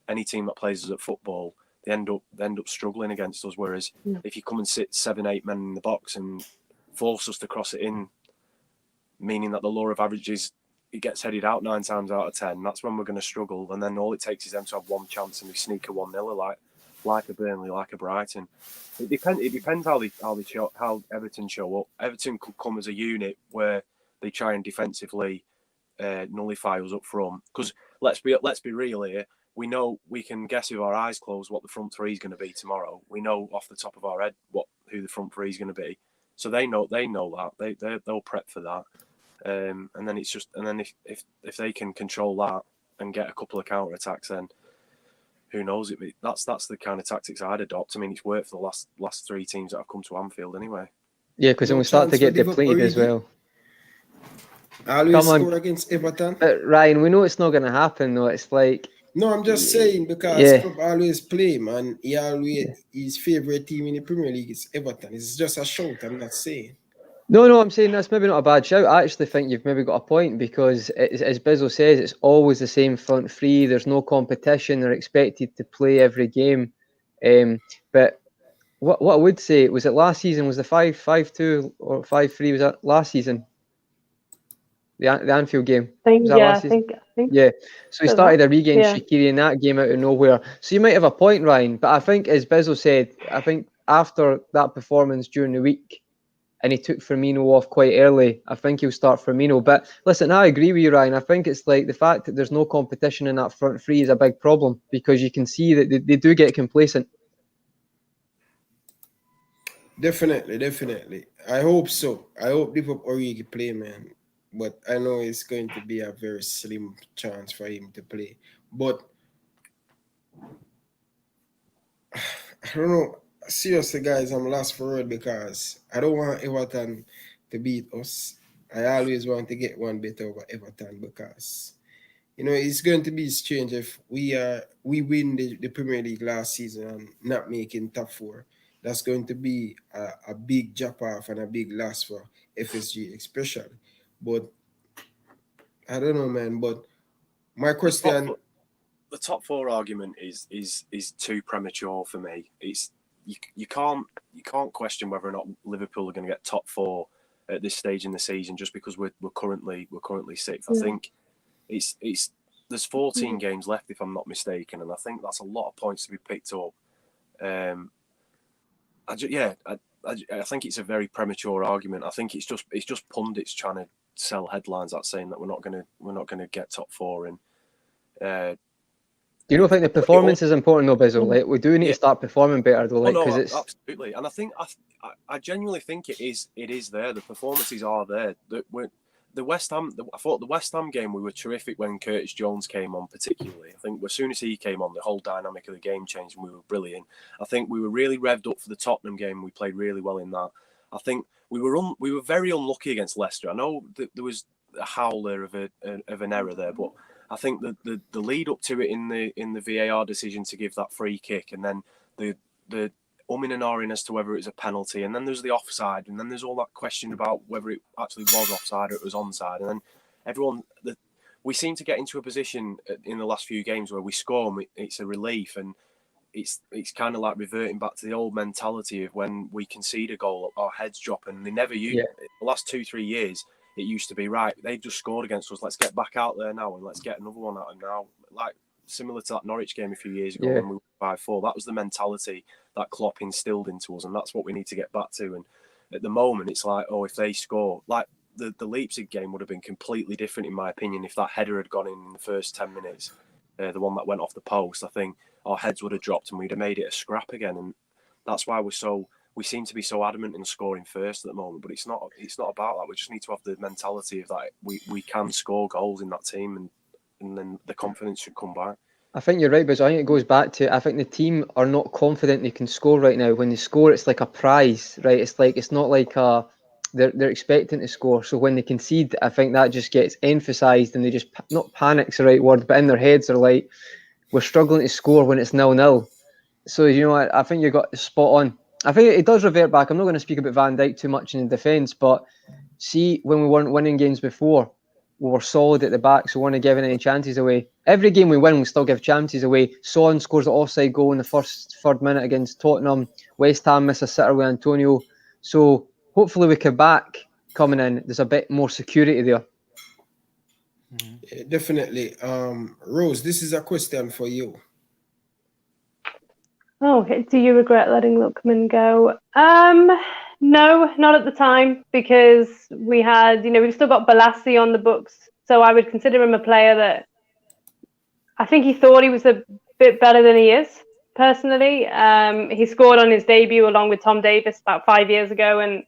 any team that plays us at football, they end up struggling against us. Whereas if you come and sit 7-8 men in the box and force us to cross it in, meaning that the law of averages, it gets headed out 9 times out of 10. That's when we're going to struggle, and then all it takes is them to have one chance and we sneak a 1-0 like a Burnley, like a Brighton. It depends how Everton show up. Everton could come as a unit where they try and defensively nullify us up front, because let's be real here. We know we can guess with our eyes closed what the front three is going to be tomorrow. We know off the top of our head who the front three is going to be. So they know that they'll prep for that. And then it's just if they can control that and get a couple of counter attacks, then who knows? That's the kind of tactics I'd adopt. I mean, it's worked for the last 3 teams that have come to Anfield anyway. Yeah, because then we start to get depleted as well. Always score against Everton. But Ryan, we know it's not going to happen though. It's like, no, I'm just saying because Club always play, man. His favourite team in the Premier League is Everton. It's just a shout. I'm not saying. No, I'm saying that's maybe not a bad shout. I actually think you've maybe got a point because, as Bizzle says, it's always the same front three. There's no competition. They're expected to play every game. But what I would say, was it last season? Was the 5-5-2 or 5-3? Was that last season? The Anfield game. I think. Yeah. So he started a regain Shaqiri in that game out of nowhere. So you might have a point, Ryan. But I think, as Bizzle said, I think after that performance during the week, and he took Firmino off quite early, I think he'll start Firmino. But listen, I agree with you, Ryan. I think it's like the fact that there's no competition in that front three is a big problem because you can see that they do get complacent. Definitely. I hope so. I hope Liverpool Origi play, man. But I know it's going to be a very slim chance for him to play. But I don't know. Seriously, guys, I'm lost for word because I don't want Everton to beat us. I always want to get one bit over Everton because, it's going to be strange if we win the Premier League last season and not making top 4. That's going to be a big drop off and a big loss for FSG especially. But I don't know, man. But my question, the top 4 argument is too premature for me. It's you can't question whether or not Liverpool are going to get top 4 at this stage in the season just because we're currently 6th. I think there's 14 games left if I'm not mistaken, and I think that's a lot of points to be picked up. I think it's a very premature argument. I think it's just pundits trying to sell headlines out saying that we're not gonna get top 4 and. Do you not think the performance is important though, Bizzle? Like, we do need to start performing better though, it's absolutely. And I think I genuinely think it is there. The performances are there. The West Ham. I thought the West Ham game we were terrific when Curtis Jones came on, particularly. I think as soon as he came on, the whole dynamic of the game changed and we were brilliant. I think we were really revved up for the Tottenham game. We played really well in that. I think we were very unlucky against Leicester. I know that there was a howler of an error there, but I think that the lead up to it in the VAR decision to give that free kick, and then the umming and ahhing as to whether it was a penalty, and then there's the offside, and then there's all that question about whether it actually was offside or it was onside, and then we seem to get into a position in the last few games where we score and it's a relief, and it's kind of like reverting back to the old mentality of when we concede a goal, our heads drop, and they never use the last 2-3 years. It used to be, right, they've just scored against us, let's get back out there now and let's get another one out of them now. Like, similar to that Norwich game a few years ago when we were 5-4. That was the mentality that Klopp instilled into us, and that's what we need to get back to. And at the moment, it's like, if they score, like the Leipzig game would have been completely different, in my opinion, if that header had gone in the first 10 minutes, the one that went off the post. I think our heads would have dropped and we'd have made it a scrap again. And that's why we seem to be so adamant in scoring first at the moment, but it's not about that. We just need to have the mentality of that we can score goals in that team, and then the confidence should come back. I think you're right, but I think it goes back to, I think the team are not confident they can score right now. When they score, it's like a prize, right? It's not like they're expecting to score. So when they concede, I think that just gets emphasised, and they just, not panic's the right word, but in their heads are like, we're struggling to score when it's 0-0. So, I think you got spot on. I think it does revert back. I'm not going to speak about Van Dijk too much in the defence, but see, when we weren't winning games before, we were solid at the back, so we weren't giving any chances away. Every game we win, we still give chances away. Son scores an offside goal in the first third minute against Tottenham. West Ham miss a sitter with Antonio. So hopefully with Kabak coming in, there's a bit more security there. Yeah, definitely. Rose, this is a question for you. Oh, do you regret letting Lookman go? No, not at the time, because we had, we've still got Balassi on the books, so I would consider him a player that I think he thought he was a bit better than he is. Personally, he scored on his debut along with Tom Davis about 5 years ago, and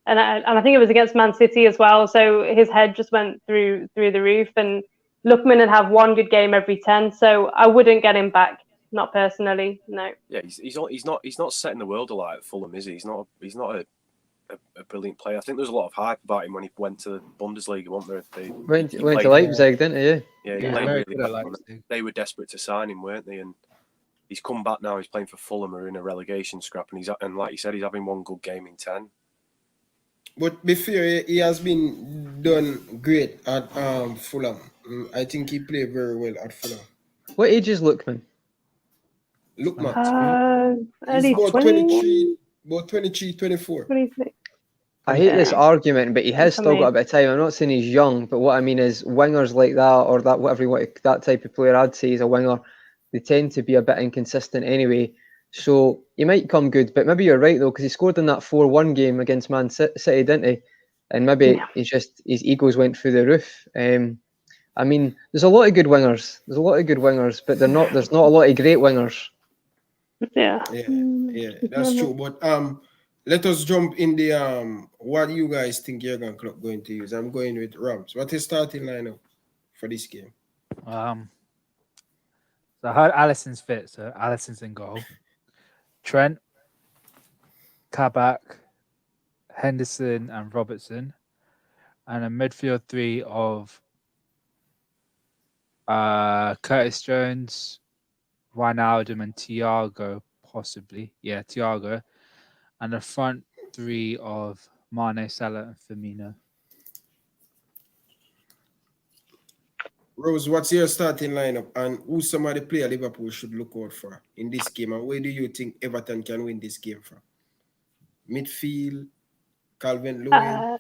I think it was against Man City as well. So his head just went through the roof. And Lookman would have one good game every 10, so I wouldn't get him back. Not personally, no. Yeah, he's not setting the world alight at Fulham, is he? He's not a brilliant player. I think there's a lot of hype about him when he went to the Bundesliga, wasn't there? Went to Leipzig, didn't he? Yeah, he Yeah, played very really good at well. Leipzig. They were desperate to sign him, weren't they? And he's come back now. He's playing for Fulham, who are in a relegation scrap, and like you said, he's having one good game in 10. But be fair, he has been done great at Fulham. I think he played very well at Fulham. What age is Lookman? Lookman, Early he's about 20, 23, 24. 26. I hate this Yeah. argument, but he has For still me. got a bit of time. I'm not saying he's young, but what I mean is wingers like that, or that whatever you want, that type of player I'd say is a winger, they tend to be a bit inconsistent anyway. So he might come good, but maybe you're right though, because he scored in that 4-1 game against Man City, didn't he? And maybe he's just his egos went through the roof. I mean, there's a lot of good wingers. There's a lot of good wingers, but there's not a lot of great wingers. Yeah. Yeah, that's true. But let us jump in the what you guys think Jurgen Klopp going to use? I'm going with Rams. What is starting lineup for this game? So I heard Alisson's fit, so Alisson's in goal. Trent, Kabak, Henderson, and Robertson, and a midfield three of Curtis Jones, Wijnaldum, and Thiago, possibly. Yeah, Thiago. And a front three of Mane, Salah, and Firmino. Rose, what's your starting lineup, and who some of the player Liverpool should look out for in this game, and where do you think Everton can win this game from? Midfield, Calvert-Lewin?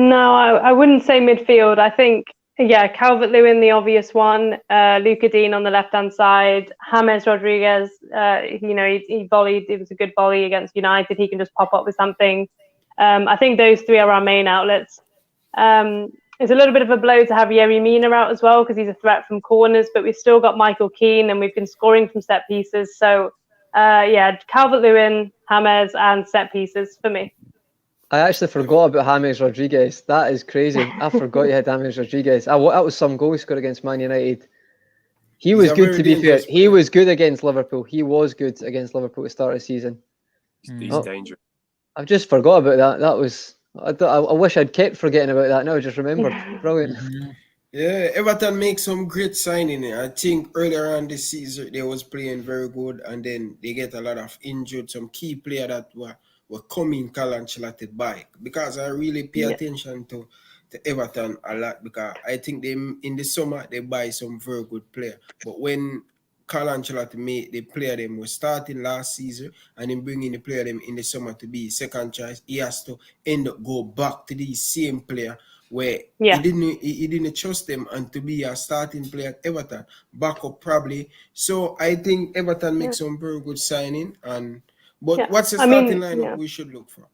No, I wouldn't say midfield. I think, Calvert-Lewin, the obvious one. Luka Dean on the left-hand side. James Rodriguez, he volleyed. It was a good volley against United. He can just pop up with something. I think those three are our main outlets. It's a little bit of a blow to have Yerry Mina out as well, because he's a threat from corners, but we've still got Michael Keane, and we've been scoring from set pieces. So, Calvert-Lewin, James, and set pieces for me. I actually forgot about James Rodriguez. That is crazy. I forgot you had James Rodriguez. That was some goal he scored against Man United. He was good, to be fair. He was good against Liverpool. He was good against Liverpool to start the season. He's dangerous. I've just forgot about that. That was... I wish I'd kept forgetting about that. Now I just remembered. Brilliant. Yeah, Everton make some great signing. I think earlier on this season they was playing very good, and then they get a lot of injured. Some key player that were coming Carlo Ancelotti back, because I really pay attention to Everton a lot, because I think they in the summer they buy some very good player, but when Carlo Ancelotti the player them was starting last season, and then bringing the player them in the summer to be second choice, he has to end up go back to the same player where he didn't trust them and to be a starting player at Everton, backup probably. So I think Everton makes some very good signing. But what's the starting lineup we should look for?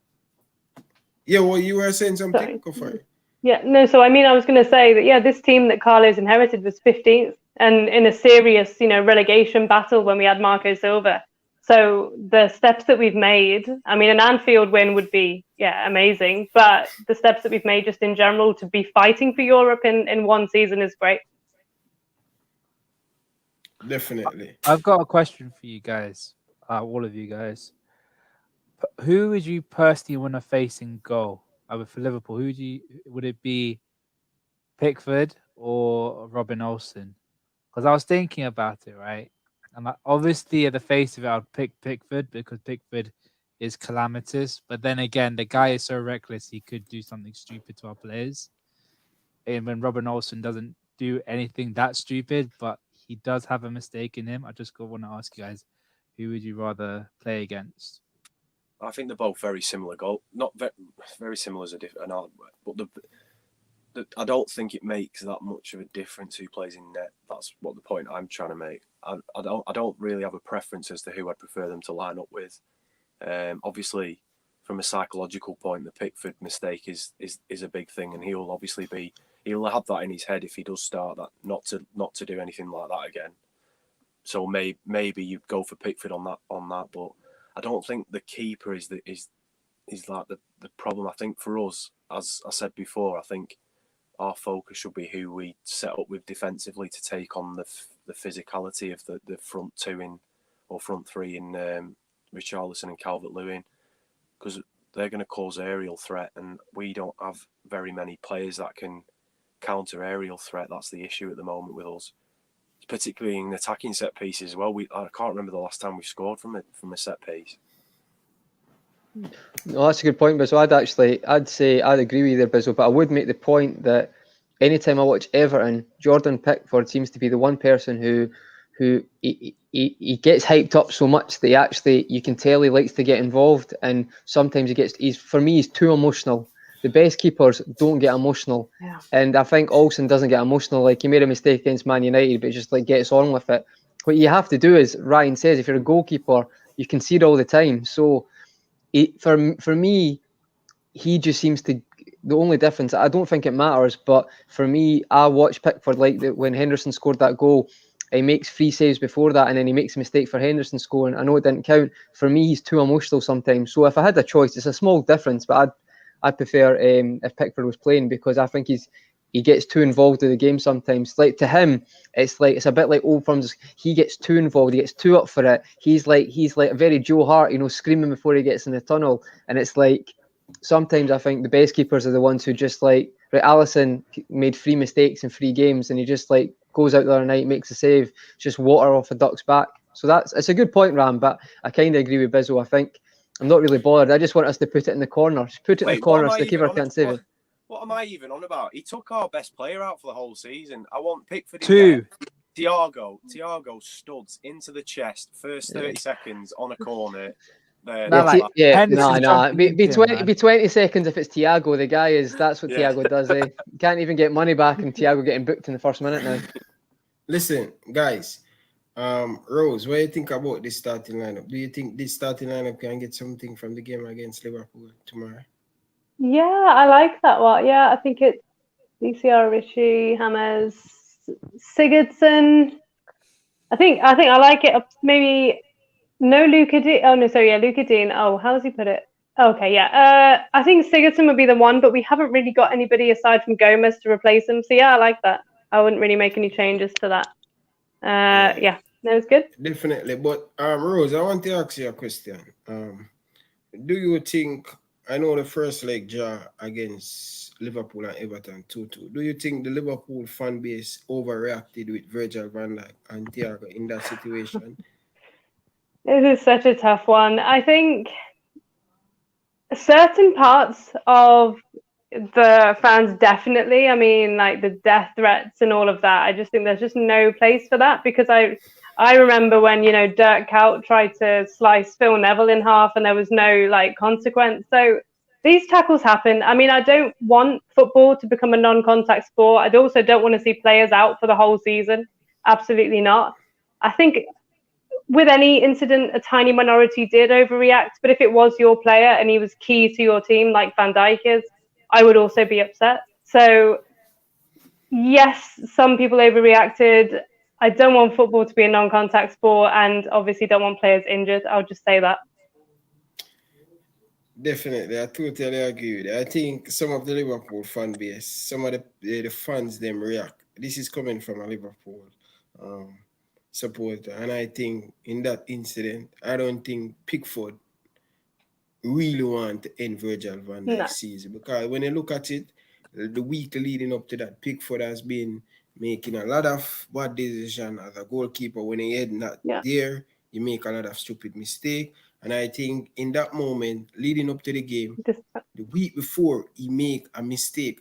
Yeah, well, you were saying something. Go for it. Yeah, no. So I was going to say that this team that Carlo's inherited was 15th, and in a serious relegation battle when we had Marco Silva. So the steps that we've made, an Anfield win would be, amazing. But the steps that we've made just in general to be fighting for Europe in one season is great. Definitely. I've got a question for you guys, all of you guys. Who would you personally want to face in goal? For Liverpool, would it be Pickford or Robin Olsen? Because I was thinking about it, right? And obviously, at the face of it, I'd pick Pickford because Pickford is calamitous. But then again, the guy is so reckless, he could do something stupid to our players. And when Robin Olsen doesn't do anything that stupid, but he does have a mistake in him, I just want to ask you guys, who would you rather play against? I think they're both very similar goal. Not very similar as an odd word, but I don't think it makes that much of a difference who plays in net. That's what the point I'm trying to make. I don't really have a preference as to who I'd prefer them to line up with. Obviously, from a psychological point, the Pickford mistake is a big thing, and he'll he'll have that in his head if he does start that, not to do anything like that again. So maybe you go for Pickford on that, but I don't think the keeper is like the problem. I think for us, as I said before, I think our focus should be who we set up with defensively to take on the physicality of the front two or front three in Richarlison and Calvert-Lewin, because they're going to cause aerial threat, and we don't have very many players that can counter aerial threat. That's the issue at the moment with us, particularly in attacking set pieces as well. I can't remember the last time we scored from a set piece. No, that's a good point, Bizzle. I'd say I'd agree with you there, Bizzle, but I would make the point that anytime I watch Everton, Jordan Pickford seems to be the one person who he gets hyped up so much that you can tell he likes to get involved, and sometimes for me he's too emotional. The best keepers don't get emotional, and I think Olsen doesn't get emotional. Like, he made a mistake against Man United, but just like gets on with it. What you have to do is, Ryan says, if you're a goalkeeper, you can see it all the time. So for me, he just seems to. The only difference, I don't think it matters, but for me, I watch Pickford like that when Henderson scored that goal. He makes 3 saves before that, and then he makes a mistake for Henderson scoring. I know it didn't count. For me, he's too emotional sometimes. So if I had a choice, it's a small difference, but I'd prefer if Pickford was playing, because I think he gets too involved in the game sometimes. Like, to him, it's a bit like Old Firms. He gets too involved. He gets too up for it. He's like a very Joe Hart, screaming before he gets in the tunnel. And it's like, sometimes I think the best keepers are the ones who just like, right, Alisson made 3 mistakes in 3 games, and he just like goes out the other night, makes a save, just water off a duck's back. So it's a good point, Ram, but I kind of agree with Bizzle. I think I'm not really bothered. I just want us to put it in the corner. Just put it in the corner so the keeper can't save it. What am I even on about? He took our best player out for the whole season. I want Pickford in 2. there. Thiago studs into the chest, first 30 seconds on a corner. Be 20 seconds if it's Thiago. The guy is, that's what Thiago does. Can't even get money back, and Thiago getting booked in the first minute now. Listen, guys, Rose, what do you think about this starting lineup? Do you think this starting lineup can get something from the game against Liverpool tomorrow? Yeah, I like that one. Yeah, I think it's DCR, Richie, Hammers, Sigurdsson. I think I like it. Maybe no Luka Dean. Oh no, sorry, yeah, Luka Dean. Oh, how does he put it? Okay, yeah. I think Sigurdsson would be the one, but we haven't really got anybody aside from Gomez to replace him. So yeah, I like that. I wouldn't really make any changes to that. Yeah, that was good. Definitely, but Rose, I want to ask you a question. Do you think? I know the first leg draw against Liverpool and Everton 2-2. Do you think the Liverpool fan base overreacted with Virgil van Dijk and Thiago in that situation? This is such a tough one. I think certain parts of the fans definitely. I mean, like the death threats and all of that. I just think there's just no place for that, because I remember when, Dirk Kuyt tried to slice Phil Neville in half and there was no like consequence. So these tackles happen. I mean, I don't want football to become a non-contact sport. I also don't want to see players out for the whole season. Absolutely not. I think with any incident, a tiny minority did overreact. But if it was your player and he was key to your team, like Van Dijk is, I would also be upset. So yes, some people overreacted. I don't want football to be a non-contact sport, and obviously don't want players injured. I'll just say that. Definitely, I totally agree with you. I think some of the Liverpool fan base, some of the fans, them react. This is coming from a Liverpool supporter, and I think in that incident, I don't think Pickford really want to end Virgil van Dijk's season, because when you look at it, the week leading up to that, Pickford has been making a lot of bad decisions as a goalkeeper. When he head not there, you make a lot of stupid mistake. And I think in that moment, leading up to the game, the week before, he make a mistake.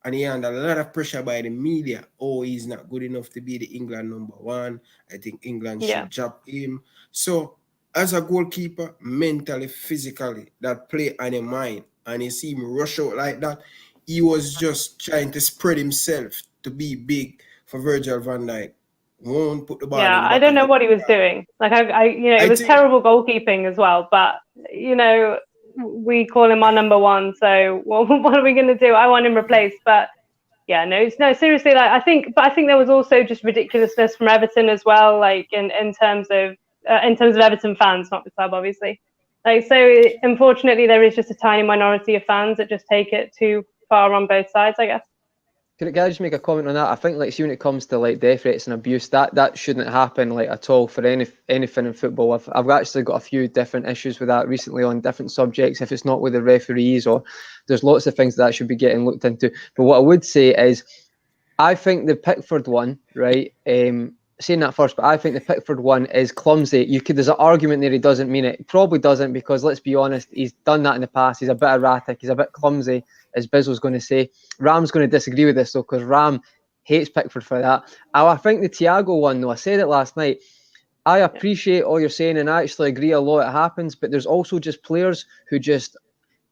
And he under a lot of pressure by the media. Oh, he's not good enough to be the England #1. I think England should drop him. So, as a goalkeeper, mentally, physically, that play on your mind, and you see him rush out like that, he was just trying to spread himself to be big for Virgil van Dijk. Won't put the ball in the back I don't know what he was doing. Like, it was terrible goalkeeping as well. But, we call him our #1. So what are we going to do? I want him replaced. But, yeah, no, seriously, like I think there was also just ridiculousness from Everton as well, like in terms of Everton fans, not the club, obviously. Like, so unfortunately, there is just a tiny minority of fans that just take it too far on both sides, I guess. Can I just make a comment on that? I think, like, see, when it comes to like death threats and abuse, that shouldn't happen like at all for anything in football. I've actually got a few different issues with that recently on different subjects. If it's not with the referees, or there's lots of things that should be getting looked into. But what I would say is, I think the Pickford one, right? Saying that first, but I think the Pickford one is clumsy. There's an argument there he doesn't mean it. He probably doesn't, because let's be honest, he's done that in the past. He's a bit erratic. He's a bit clumsy, as Biz was going to say. Ram's going to disagree with this though, because Ram hates Pickford for that. I think the Thiago one though, I said it last night. I appreciate all you're saying, and I actually agree a lot. It happens, but there's also just players who just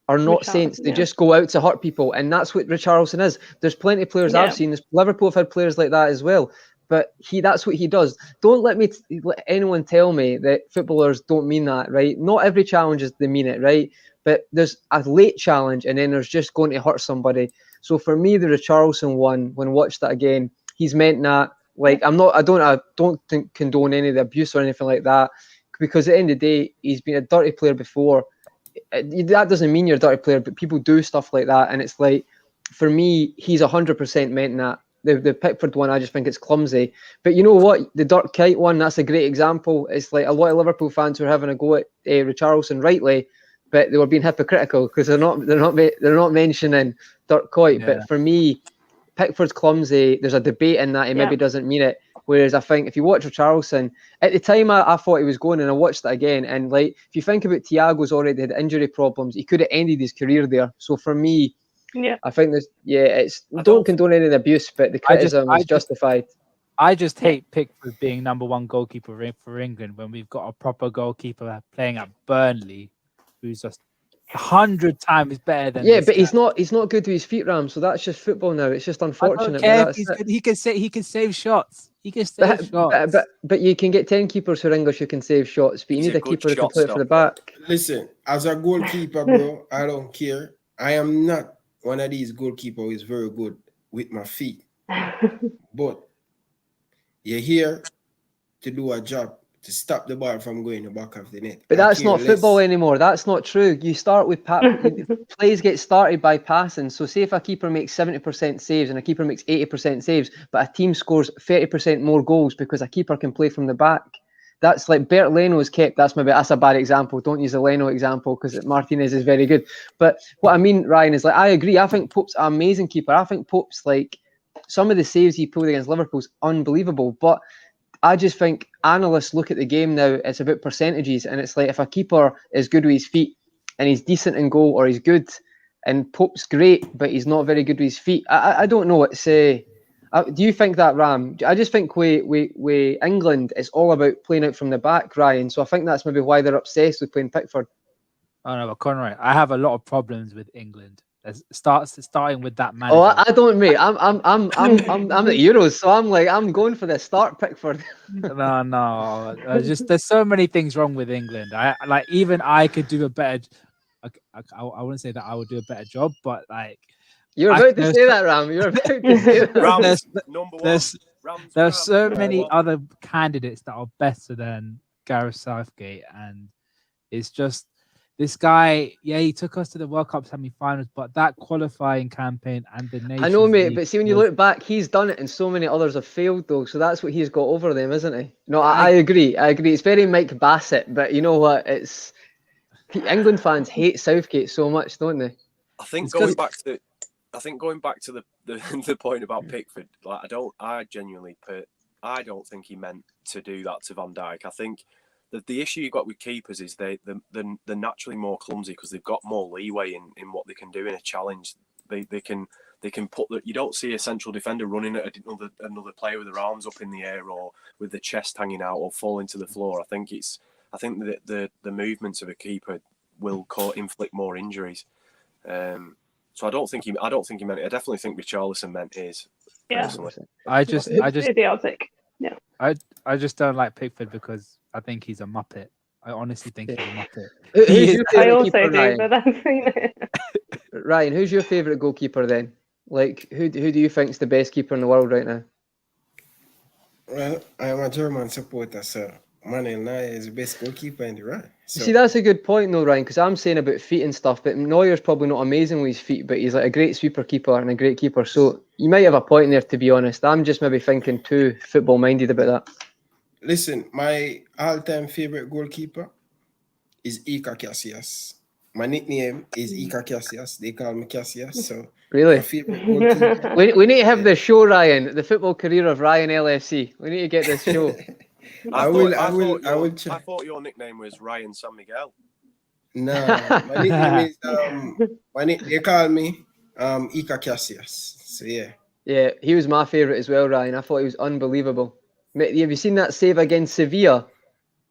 are not saints. They just go out to hurt people, and that's what Richarlison is. There's plenty of players I've seen. Liverpool have had players like that as well. But that's what he does. Don't let anyone tell me that footballers don't mean that, right? Not every challenge they mean it, right? But there's a late challenge, and then there's just going to hurt somebody. So for me, the Richarlison one, when I watched that again, he's meant that. Like, I don't condone any of the abuse or anything like that, because at the end of the day, he's been a dirty player before. That doesn't mean you're a dirty player, but people do stuff like that, and it's like, for me, he's 100% meant that. The Pickford one, I just think it's clumsy. But you know what? The Dirk Kuyt one, that's a great example. It's like a lot of Liverpool fans were having a go at Richarlison rightly, but they were being hypocritical because they're not mentioning Dirk Kuyt. Yeah. But for me, Pickford's clumsy. There's a debate in that he maybe doesn't mean it. Whereas I think if you watch Richarlison, at the time I thought he was going, and I watched it again. And like, if you think about Thiago's already had injury problems, he could have ended his career there. So for me, I think don't condone any of the abuse, but the criticism is justified. I just hate Pickford being number one goalkeeper for England when we've got a proper goalkeeper playing at Burnley, who's just 100 times better than. Yeah, but he's not good with his feet, Ram. So that's just football now. It's just unfortunate. I don't care if he's good. He can save shots. He can save shots. But you can get 10 keepers who are English who can save shots, but you need a keeper who can play it for the back. Listen, as a goalkeeper, bro, I don't care. I am not one of these goalkeepers who is very good with my feet. But you're here to do a job to stop the ball from going to the back of the net. But that's not football anymore. That's not true. You start with plays get started by passing. So say if a keeper makes 70% saves and a keeper makes 80% saves, but a team scores 30% more goals because a keeper can play from the back. That's like Bert Leno is kept. That's a bad example. Don't use the Leno example because Martinez is very good. But what I mean, Ryan, is like, I agree. I think Pope's an amazing keeper. I think Pope's like, some of the saves he pulled against Liverpool's unbelievable. But I just think analysts look at the game now, it's about percentages. And it's like, if a keeper is good with his feet and he's decent in goal, or he's good, and Pope's great, but he's not very good with his feet. I don't know. It's do you think that, Ram? I just think with England, it's all about playing out from the back, Ryan. So I think that's maybe why they're obsessed with playing Pickford. Oh no, but Conroy, I have a lot of problems with England. Starting with that manager. Oh, I don't, mate. I'm the Euros, so I'm going for the start Pickford. No. Just there's so many things wrong with England. I could do a better. I wouldn't say that I would do a better job, but like. You're about to say that, Ram. You're about to say that. There's so many other candidates that are better than Gareth Southgate, and it's just this guy. Yeah, he took us to the World Cup semi-finals, but that qualifying campaign and the Nations I know, mate, League but see, when you look back, he's done it, and so many others have failed, though. So that's what he's got over them, isn't he? No, I agree. It's very Mike Bassett, but you know what? It's England fans hate Southgate so much, don't they? I think going back to the point about Pickford, like I don't think he meant to do that to Van Dijk. I think that the issue you've got with keepers is they're naturally more clumsy because they've got more leeway in what they can do in a challenge. They can put you don't see a central defender running at another player with their arms up in the air or with the chest hanging out or falling to the floor. I think that the movements of a keeper will inflict more injuries. So I don't think he meant it. I definitely think Richarlison meant his. Yeah. Personally. I just idiotic. Yeah. I just don't like Pickford because I think he's a muppet. I honestly think he's a muppet. I also do, but that's Ryan, who's your favourite goalkeeper then? Like, who do you think's the best keeper in the world right now? Well, I am a German supporter, so Manuel Neuer is the best goalkeeper in the world. So See, that's a good point, though, Ryan, because I'm saying about feet and stuff, but Neuer's probably not amazing with his feet, but he's like a great sweeper keeper and a great keeper. So you might have a point there, to be honest. I'm just maybe thinking too football-minded about that. listen, my all-time favorite goalkeeper is Iker Casillas. My nickname is Iker Casillas. They call me Casillas. So my Really? favorite goalkeeper. We need to have this show, Ryan, the football career of Ryan LFC. We need to get this show. I thought your nickname was Ryan San Miguel. Nah, my nickname is they call me Iker Casillas. So yeah. Yeah, he was my favourite as well, Ryan. I thought he was unbelievable. Mate, have you seen that save against Sevilla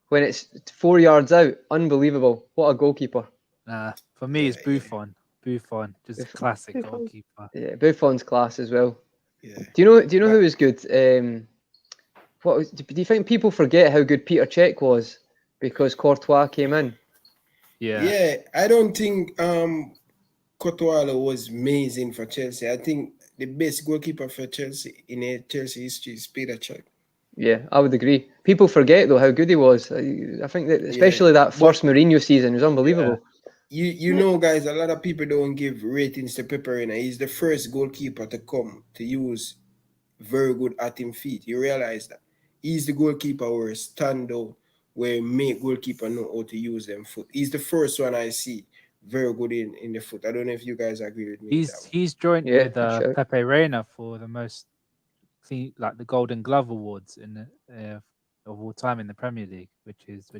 when it's 4 yards out? Unbelievable. What a goalkeeper. Nah, for me, it's Buffon. Buffon, just a classic goalkeeper. Yeah, Buffon's class as well. Yeah. Do you know who was good? Do you think people forget how good Peter Cech was because Courtois came in? Yeah. I don't think Courtois was amazing for Chelsea. I think the best goalkeeper for Chelsea in Chelsea history is Peter Cech. Yeah, I would agree. People forget though how good he was. I think that especially that first Mourinho season was unbelievable. You know, guys, a lot of people don't give ratings to Peperina. He's the first goalkeeper to come to use very good at him feet. You realize that he's the goalkeeper where stand out, where make goalkeeper know how to use them foot. He's the first one I see very good in the foot. I don't know if you guys agree with me. He's joined Yeah, with sure. Pepe Reina for the most like the Golden Glove awards in the of all time in the Premier League, which is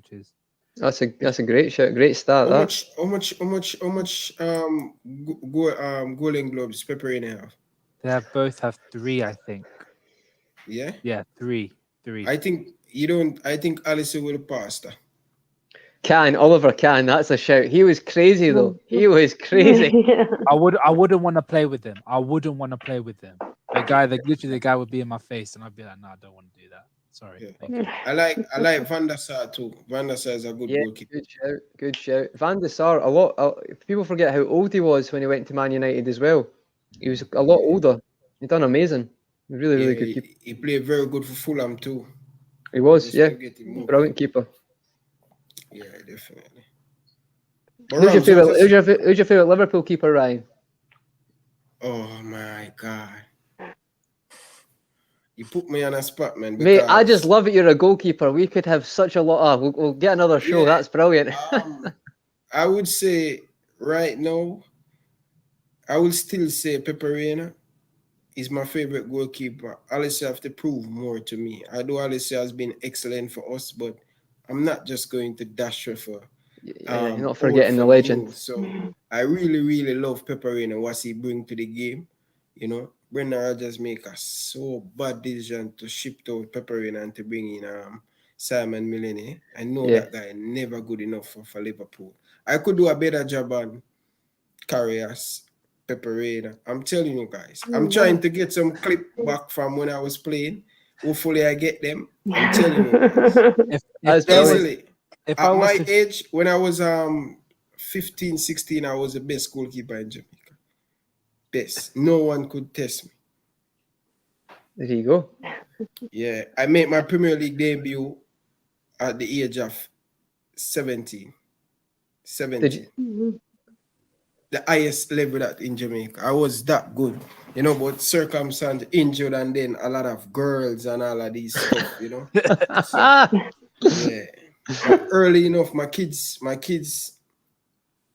That's a great shot, great start. How much Golden Globes Peperina have? they both have 3, I think. Yeah? Yeah, 3. I think Alisson will pass that. Oliver Kahn, that's a shout. He was crazy though. He was crazy. I wouldn't want to play with him. The guy would be in my face, and I'd be like, no, I don't want to do that. Sorry. Yeah. I like Van der Sar too. Van der Sar is a good goalkeeper. Good shout. Van der Sar, people forget how old he was when he went to Man United as well. He was a lot older. He done amazing. Really good keeper. He played very good for Fulham too. He was, brilliant keeper. Yeah, definitely. Who's your favorite Liverpool keeper, Ryan? Oh my God. You put me on a spot, man. Mate, I just love it. You're a goalkeeper. We could have such a lot of. We'll get another show. Yeah, That's brilliant. I would say right now, I will still say Peperina is my favorite goalkeeper. Alisson have to prove more to me. I know Alisson has been excellent for us, but I'm not just going to dash her for. You're not forgetting the legend. So I really love Peperina, what he bring to the game. You know, Brendan Rodgers make a so bad decision to ship out Peperina and to bring in Simon Milne. I know that guy never good enough for Liverpool. I could do a better job on Carrias, Peperina. I'm telling you guys. I'm trying to get some clip back from when I was playing. Hopefully I get them. I'm telling you guys. At my age, when I was 15, 16, I was the best goalkeeper in Jamaica. Best. No one could test me. There you go. Yeah, I made my Premier League debut at the age of 17. 17. The highest level that in Jamaica. I was that good. You know, but circumstance injured and then a lot of girls and all of these stuff, you know. So, yeah. But early enough, my kids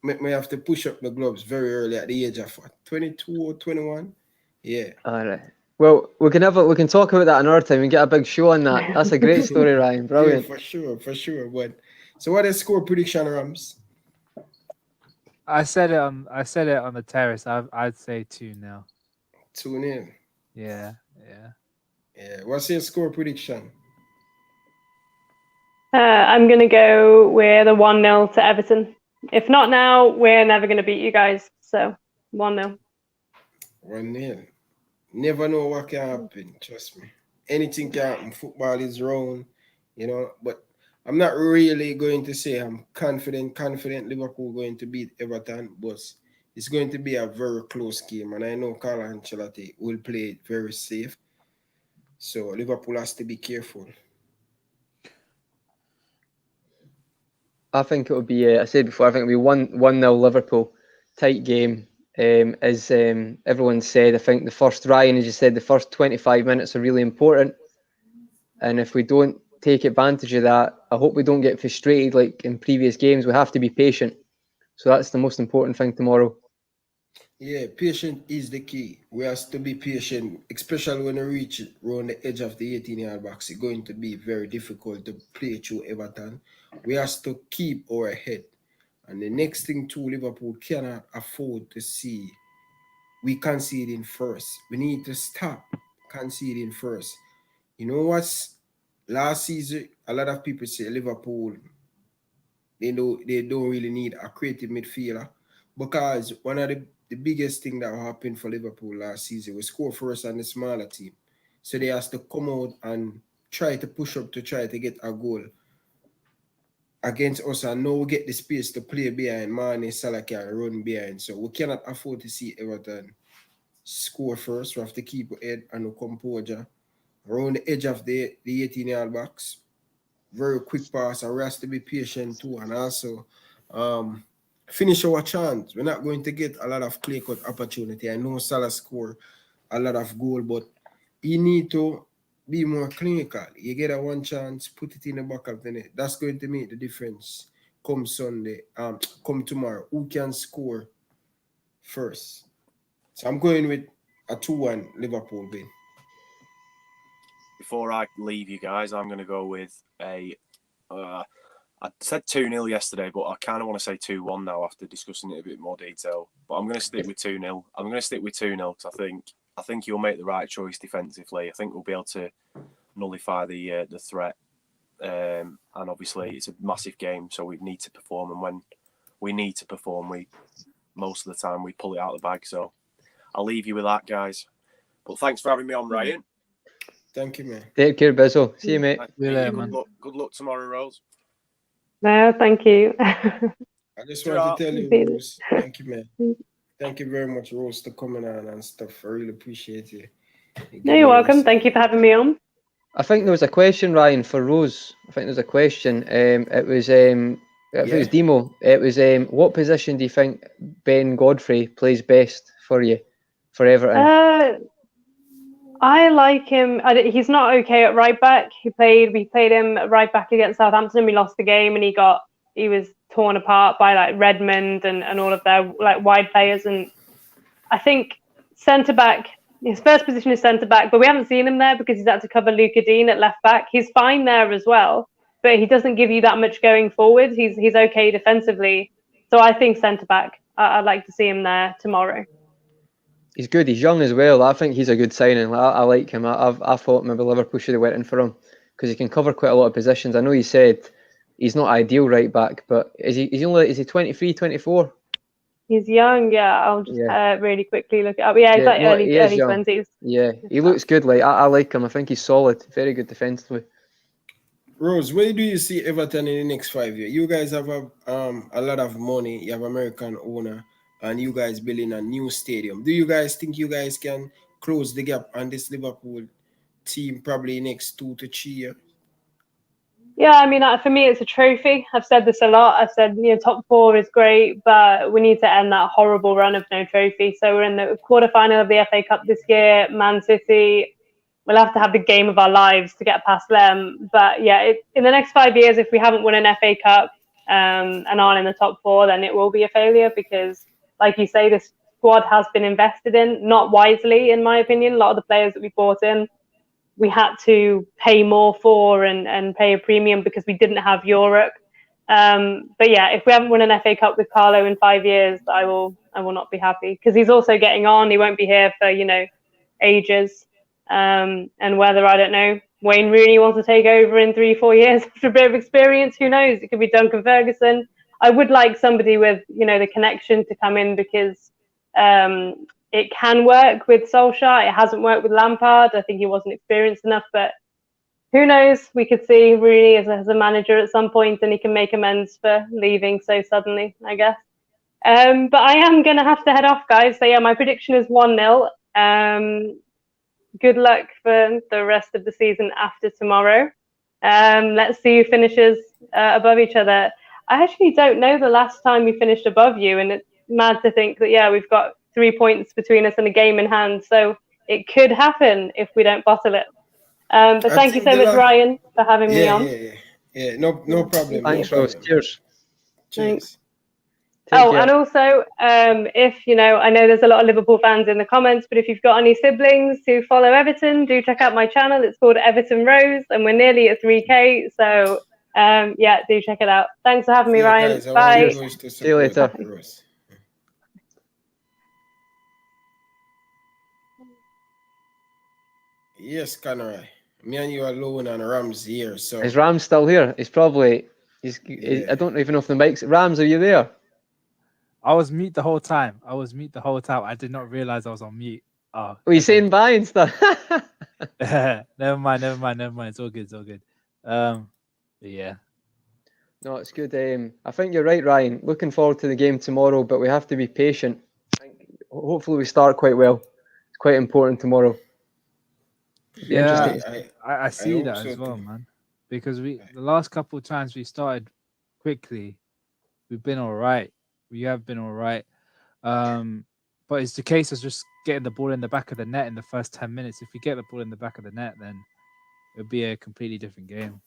make me have to push up the gloves very early at the age of 22 or 21. Yeah. All right. Well, we can talk about that another time and get a big show on that. That's a great story, Ryan. Brilliant. Yeah, for sure. But so what is score prediction, Rams? I said it on the terrace. I'd say 2-0. 2-0. Yeah. What's your score prediction? I'm going to go with a 1-0 to Everton. If not now, we're never going to beat you guys. So 1-0. 1-0. Never know what can happen. Trust me. Anything can happen. Football is round, you know. But I'm not really going to say I'm confident Liverpool going to beat Everton. But It's going to be a very close game, and I know Carlo Ancelotti will play it very safe. So Liverpool has to be careful. I think it would be. I said before. I think it would be 1-0 Liverpool. Tight game. As everyone said, I think the first Ryan, as you said, the first 25 minutes are really important. And if we don't take advantage of that, I hope we don't get frustrated like in previous games. We have to be patient. So that's the most important thing tomorrow. Yeah, patience is the key. We have to be patient, especially when we reach around the edge of the 18-yard box. It's going to be very difficult to play through Everton. We have to keep our head. And the next thing too, Liverpool cannot afford to see we conceding first. We need to stop conceding first. You know what's last season? A lot of people say Liverpool they don't really need a creative midfielder because one of the biggest thing that happened for Liverpool last season was score first on the smaller team. So they has to come out and try to push up to try to get a goal against us, and now we get the space to play behind. Mane, Salah can run behind. So we cannot afford to see Everton score first. We have to keep our head and our composure around the edge of the 18-yard box. Very quick pass, and we have to be patient too, and also finish our chance. We're not going to get a lot of clear-cut opportunity. I know Salah score a lot of goal, but you need to be more clinical. You get a one chance, put it in the back of the net. That's going to make the difference come Sunday, come tomorrow. Who can score first? So I'm going with a 2-1 Liverpool win. Before I leave you guys, I'm going to go with a. I said 2-0 yesterday, but I kind of want to say 2-1 now after discussing it a bit more detail. But I'm going to stick with 2-0. I'm going to stick with 2-0 because I think you'll make the right choice defensively. I think we'll be able to nullify the threat. And obviously, it's a massive game, so we need to perform. And when we need to perform, most of the time we pull it out of the bag. So I'll leave you with that, guys. But thanks for having me on, Ryan. Thank you, man. Take care, Bizzle. See you, mate. Good luck tomorrow, Rose. No, thank you. I just want to tell you, Rose, thank you, man. Thank you very much, Rose, for coming on and stuff. I really appreciate you. No, you're welcome. Thank you for having me on. I think there was a question, Ryan, for Rose. I think there was a question. It was it was Demo. It was what position do you think Ben Godfrey plays best for you for Everton? I like him. He's not okay at right back. We played him at right back against Southampton. We lost the game, and he was torn apart by like Redmond and all of their like wide players. And I think centre back. His first position is centre back, but we haven't seen him there because he's had to cover Luca Dean at left back. He's fine there as well, but he doesn't give you that much going forward. He's okay defensively, so I think centre back. I'd like to see him there tomorrow. He's good. He's young as well. I think he's a good signing. I like him. I thought maybe Liverpool should have went in for him because he can cover quite a lot of positions. I know you said he's not ideal right back, but is he 23, 24? He's young, yeah. I'll just really quickly look it up. Yeah, he's like early 20s. Yeah, he looks good. Like I like him. I think he's solid. Very good defensively. Rose, where do you see Everton in the next 5 years? You guys have a lot of money. You have American owner, and you guys building a new stadium. Do you guys think you guys can close the gap on this Liverpool team probably next 2 to 3 years? Yeah, I mean, for me, it's a trophy. I've said this a lot. I've said, top 4 is great, but we need to end that horrible run of no trophy. So we're in the quarterfinal of the FA Cup this year. Man City, we'll have to have the game of our lives to get past them. But yeah, in the next 5 years, if we haven't won an FA Cup and aren't in the top 4, then it will be a failure because, like you say, this squad has been invested in, not wisely, in my opinion. A lot of the players that we brought in, we had to pay more for and pay a premium because we didn't have Europe. But yeah, if we haven't won an FA Cup with Carlo in 5 years, I will not be happy because he's also getting on. He won't be here for, ages. And whether, I don't know, Wayne Rooney wants to take over in 3-4 years after a bit of experience, who knows? It could be Duncan Ferguson. I would like somebody with, the connection to come in because it can work with Solskjaer. It hasn't worked with Lampard. I think he wasn't experienced enough, but who knows? We could see Rooney as a manager at some point and he can make amends for leaving so suddenly, I guess. But I am going to have to head off, guys. So, yeah, my prediction is 1-0. Good luck for the rest of the season after tomorrow. Let's see who finishes above each other. I actually don't know the last time we finished above you, and it's mad to think that, yeah, we've got 3 points between us and a game in hand. So it could happen if we don't bottle it. But I thank you think so much, Ryan, for having me on. Yeah. No problem. Thanks, no Rose. problem. Cheers. Cheers. Take Oh, care. and also, if I know there's a lot of Liverpool fans in the comments, but if you've got any siblings who follow Everton, do check out my channel. It's called Everton Rose, and we're nearly at 3K. So, yeah, do check it out. Thanks for having me, Ryan. Guys, I Bye. want Rose to See you later. support Rose. Yes, Conroy. Me and you alone and Rams here. So Is Ram still here? He's probably. I don't even know if the mic's. Rams, are you there? I was mute the whole time. I did not realize I was on mute. Oh, Were you saying bye and stuff? never mind. It's all good. Yeah. No, it's good. I think you're right, Ryan. Looking forward to the game tomorrow, but we have to be patient. Hopefully, we start quite well. It's quite important tomorrow. Be interesting. I see hope that so as well, too. man. Because the last couple of times we started quickly, we've been all right. We have been all right. But it's the case of just getting the ball in the back of the net in the first 10 minutes. If we get the ball in the back of the net, then it'll be a completely different game.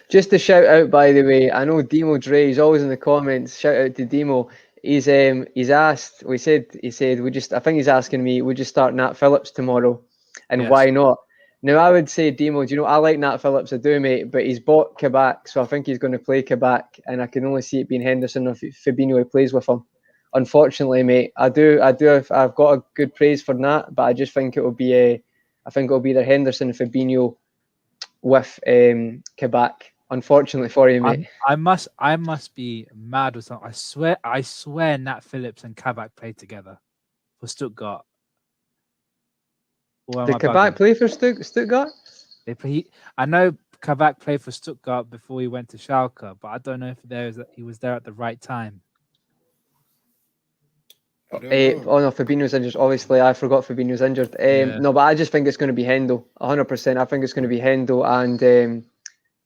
Just to shout out, by the way, I know Demo Dre is always in the comments. Shout out to Demo. He's asked. He said I think he's asking me. Would you start Nat Phillips tomorrow, and Yes. why not? Now I would say Demo. Do you know I like Nat Phillips? I do, mate. But he's bought Kabak, so I think he's going to play Kabak, and I can only see it being Henderson or Fabinho who plays with him. Unfortunately, mate, I've got a good praise for Nat, but I just think it'll be either Henderson or Fabinho with Kabak. Unfortunately for you, mate. I must be mad or something. I swear Nat Phillips and Kabak played together for Stuttgart. Or am Did I Kabak bugging? play for Stuttgart? I know Kabak played for Stuttgart before he went to Schalke, but I don't know if he was there at the right time. I don't know. Oh no, Fabinho's injured. Obviously, I forgot Fabinho's injured. Yeah. No, but I just think it's going to be Hendo, 100%. I think it's going to be Hendo and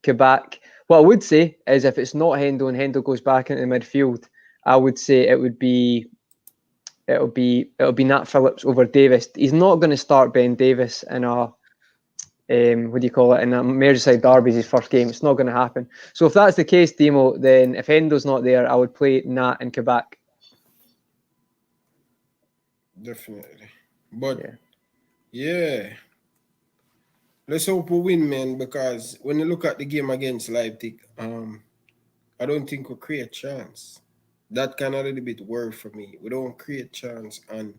Kabak. What I would say is if it's not Hendo and Hendo goes back into midfield, I would say it'll be Nat Phillips over Davis. He's not going to start Ben Davis in a in a Merseyside derby, his first game. It's not going to happen. So if that's the case, Demo, then if Hendo's not there, I would play Nat and Kabak. Definitely. But yeah. Let's hope we win, man, because when you look at the game against Leipzig, I don't think we create chance. That kind of a little bit worry for me. We don't create chance, and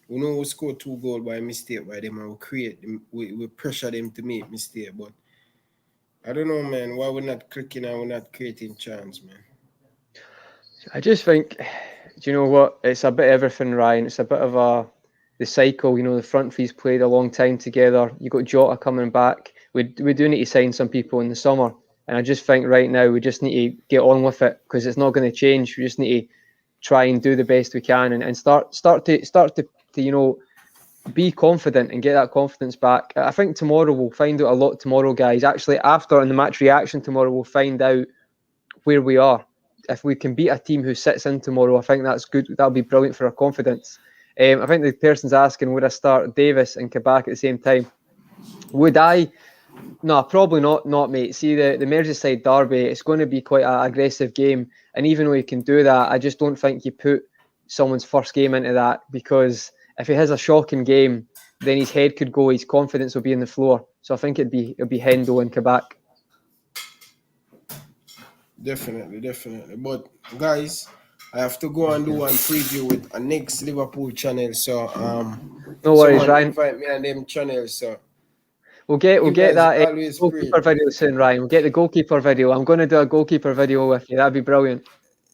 we know we score 2 goals by mistake by them, and we create them, we pressure them to make mistake. But I don't know, man, why we're not clicking and we're not creating chance, man. I just think, do you know what? It's a bit of everything, Ryan. It's a bit of the cycle. The front three's played a long time together. You got Jota coming back. We do need to sign some people in the summer, and I just think right now we just need to get on with it because it's not going to change. We just need to try and do the best we can and start to be confident and get that confidence back. I think tomorrow we'll find out a lot tomorrow, guys. Actually, after on the match reaction tomorrow, we'll find out where we are. If we can beat a team who sits in tomorrow, I think that's good. That'll be brilliant for our confidence. I think the person's asking, would I start Davis and Kabak at the same time? Would I? No, probably not, mate. See, the Merseyside derby, it's going to be quite an aggressive game. And even though you can do that, I just don't think you put someone's first game into that because if he has a shocking game, then his head could go, his confidence will be in the floor. So I think it'll be Hendo and Kabak. Definitely. But guys, I have to go and do one preview with a next Liverpool channel. So no worries, Ryan. Invite me on them channels. So we'll get that goalkeeper pray. video soon, Ryan. We'll get the goalkeeper video. I'm going to do a goalkeeper video with you. That'd be brilliant.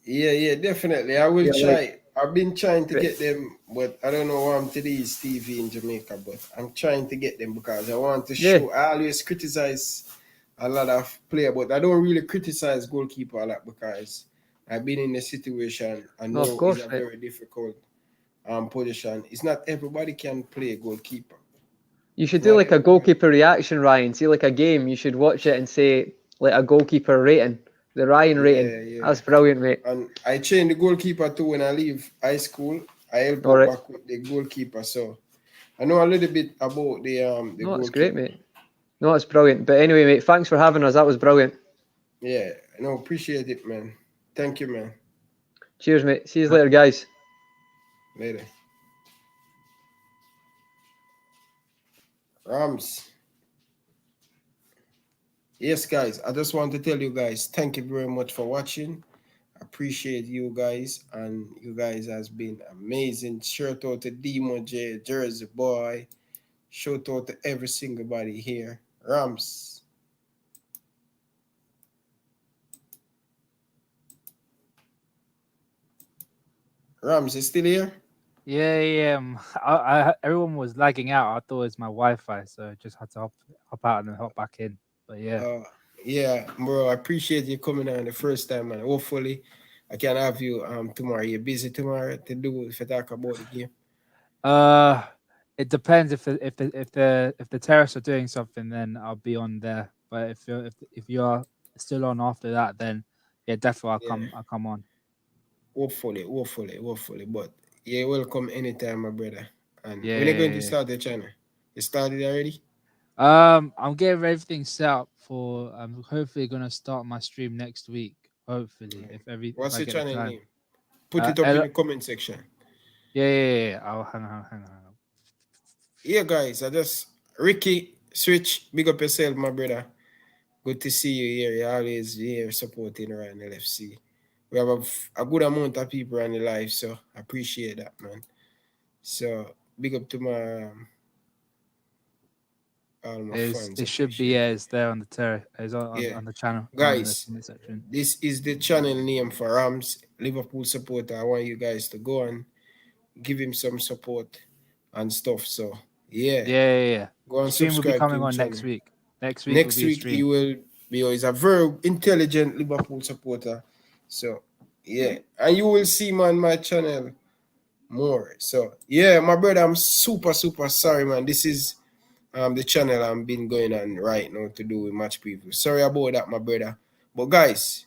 Yeah, definitely. I will try. I've been trying to get them, but I don't know why I'm to these TV in Jamaica, but I'm trying to get them because I want to show. I always criticize a lot of players, but I don't really criticize goalkeeper a lot because I've been in the situation. I No, of know it's course, a mate. very difficult position. It's not everybody can play goalkeeper. You should do Not like a everybody. goalkeeper reaction, Ryan. See like a game, you should watch it and say like a goalkeeper rating, the Ryan rating. Yeah, yeah. That's brilliant, mate. And I train the goalkeeper too when I leave high school. I help All out right. back with the goalkeeper, so I know a little bit about the No, that's great, goalkeeper. mate. No, that's brilliant. But anyway, mate, thanks for having us. That was brilliant. Yeah, no, appreciate it, man. Thank you, man. Cheers, mate. See you later, guys. Later. Rams. Yes, guys, I just want to tell you guys, thank you very much for watching. Appreciate you guys, and you guys has been amazing. Shout out to Demo J, Jersey Boy. Shout out to every single body here. Rams. Rams is still here? Yeah. Everyone was lagging out. I thought it was my Wi-Fi, so I just had to hop out and then hop back in. But yeah. Yeah, bro, I appreciate you coming on the first time, and hopefully I can have you tomorrow. You're busy tomorrow to do if you talk about the game. It depends if the terrorists are doing something, then I'll be on there. But if you're still on after that, then yeah, definitely I'll come on. Hopefully. But you're welcome anytime, my brother. And when are you going to Yeah. start the channel? You started already? I'm getting everything set up for. I'm hopefully gonna start my stream next week. Hopefully, if What's I the get the channel time. name? Put it up in Ella- the comment section. yeah. I'll hang on. Yeah, guys, I just Ricky Switch, big up yourself, my brother. Good to see you here. You're always here supporting around LFC. We have a good amount of people in the live, so I appreciate that, man. So big up to my all my fans. It should be Appreciate it. it's there on the it's Yeah, on the channel on the guys, comment section. this is the channel name for Rams Liverpool supporter. I want you guys to go and give him some support and stuff. So yeah, Yeah. go and Stream will be subscribe to coming him on channel. next week. Next week will Next be a week he stream. will be. He's a very intelligent Liverpool supporter. So yeah, and you will see me on my channel more. So yeah, my brother, I'm super sorry, man. This is the channel I'm been going on right now to do with match preview. Sorry about that, my brother. But guys,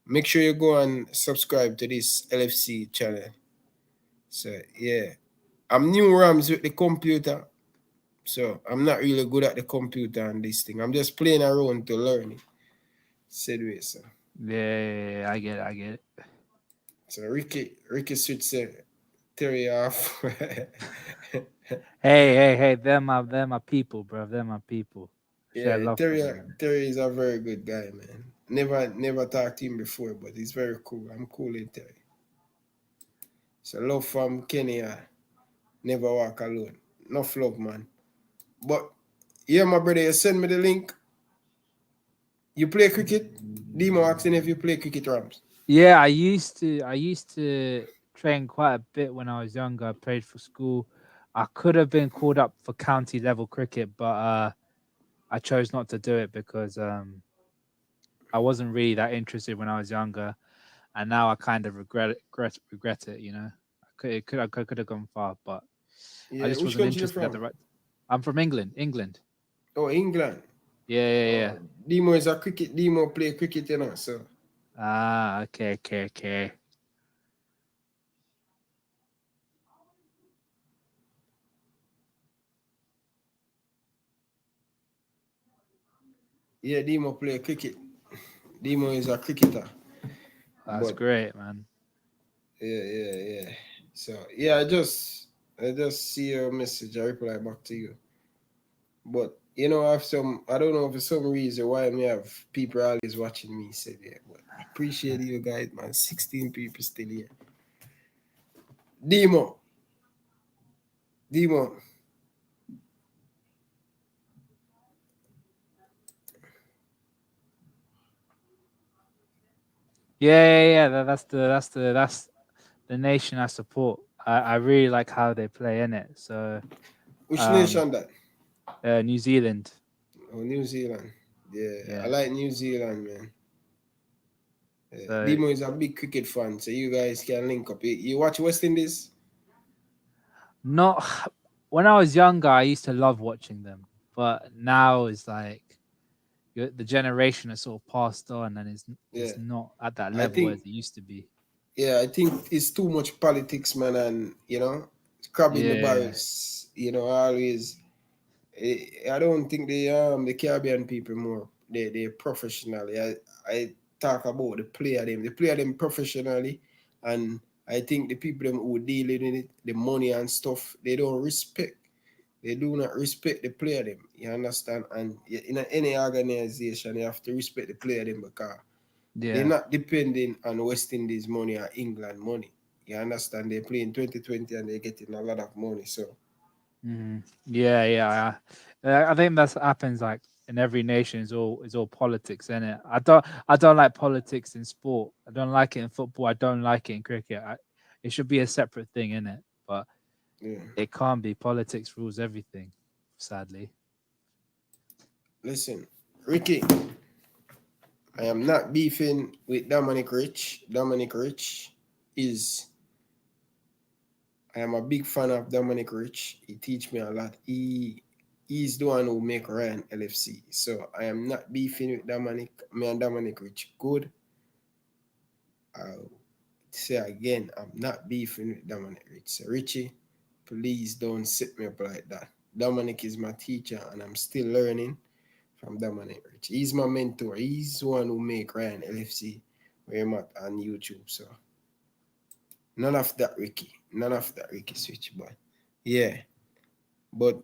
make sure you go and subscribe to this LFC channel. So yeah, I'm new Rams with the computer, so I'm not really good at the computer and this thing. I'm just playing around to learn it. Said way, so. Yeah, I get it. So Ricky switch said Terry off. Hey, they're my people, bro. They're my people. Share Yeah, love for them, man. Terry is a very good guy, man. Never talked to him before, but he's very cool. I'm cool with Terry. So love from Kenya. Never walk alone. Enough love, man. But yeah, my brother, you send me the link. You play cricket? Demo asking if you play cricket, Rams. Yeah, I used to train quite a bit when I was younger. I played for school. I could have been called up for county level cricket, but I chose not to do it because I wasn't really that interested when I was younger, and now I kind of regret it. You know, I could have gone far, but I Yeah, just which wasn't country you interested at the from? right. I'm from England. Oh, England. Yeah. Demo is a cricket. Demo play cricket, you know. So Ah, okay. yeah, Demo play cricket. Demo is a cricketer. That's But great, man. yeah. So yeah, I just see your message. I reply back to you. But you know, I don't know for some reason why me have people always watching me said yeah, but I appreciate you guys, man. 16 people still here. Demo. Yeah. That's the nation I support. I really like how they play in it. So, Which nation that? New Zealand. Oh, New Zealand. Yeah, I Yeah. like New Zealand, man. So Demo is a big cricket fan, so you guys can link up. You watch West Indies? not when I was younger, I used to love watching them, but now it's like the generation has sort of passed on, and Yeah, it's not at that I level as think. it used to be. Yeah, I think it's too much politics, man, and crab in the Yeah, barrels. Always. I don't think the Caribbean people more. They professionally. I talk about the player them professionally, and I think the people them who dealing with it, the money and stuff, they don't respect. They do not respect the player them. You understand? And in any organization, you have to respect the player them because they're yeah. not depending on West Indies money or England money. You understand? They play in 2020 and they're getting a lot of money. So Yeah, yeah. I think that happens like in every nation. Is all politics, isn't it? I don't like politics in sport. I don't like it in football. I don't like it in cricket. It should be a separate thing, in it. But yeah. it can't be. Politics rules everything. Sadly. Listen, Ricky, I am not beefing with Dominic Rich. Dominic Rich is I am a big fan of Dominic Rich. He teach me a lot. He's the one who make Ryan LFC. So I am not beefing with Dominic. Me and Dominic Rich good. I'll say again, I'm not beefing with Dominic Rich. So Richie, please don't sit me up like that. Dominic is my teacher and I'm still learning from Dominic Rich. He's my mentor. He's the one who make Ryan LFC where I'm at on YouTube. So none of that Ricky. None of that Ricky switch, but yeah. But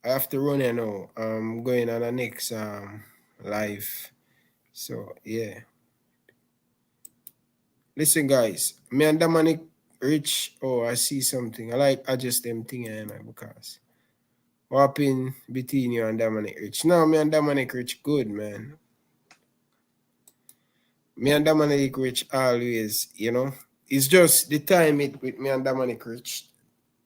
I have to run here now. I'm going on the next live. So yeah. Listen guys, me and Dominic Rich, oh I see something. I like adjust them thing because what happened between you and Dominic Rich? No, me and Dominic Rich good, man. Me and Dominic Rich always, it's just the time it with me and Dominic Rich.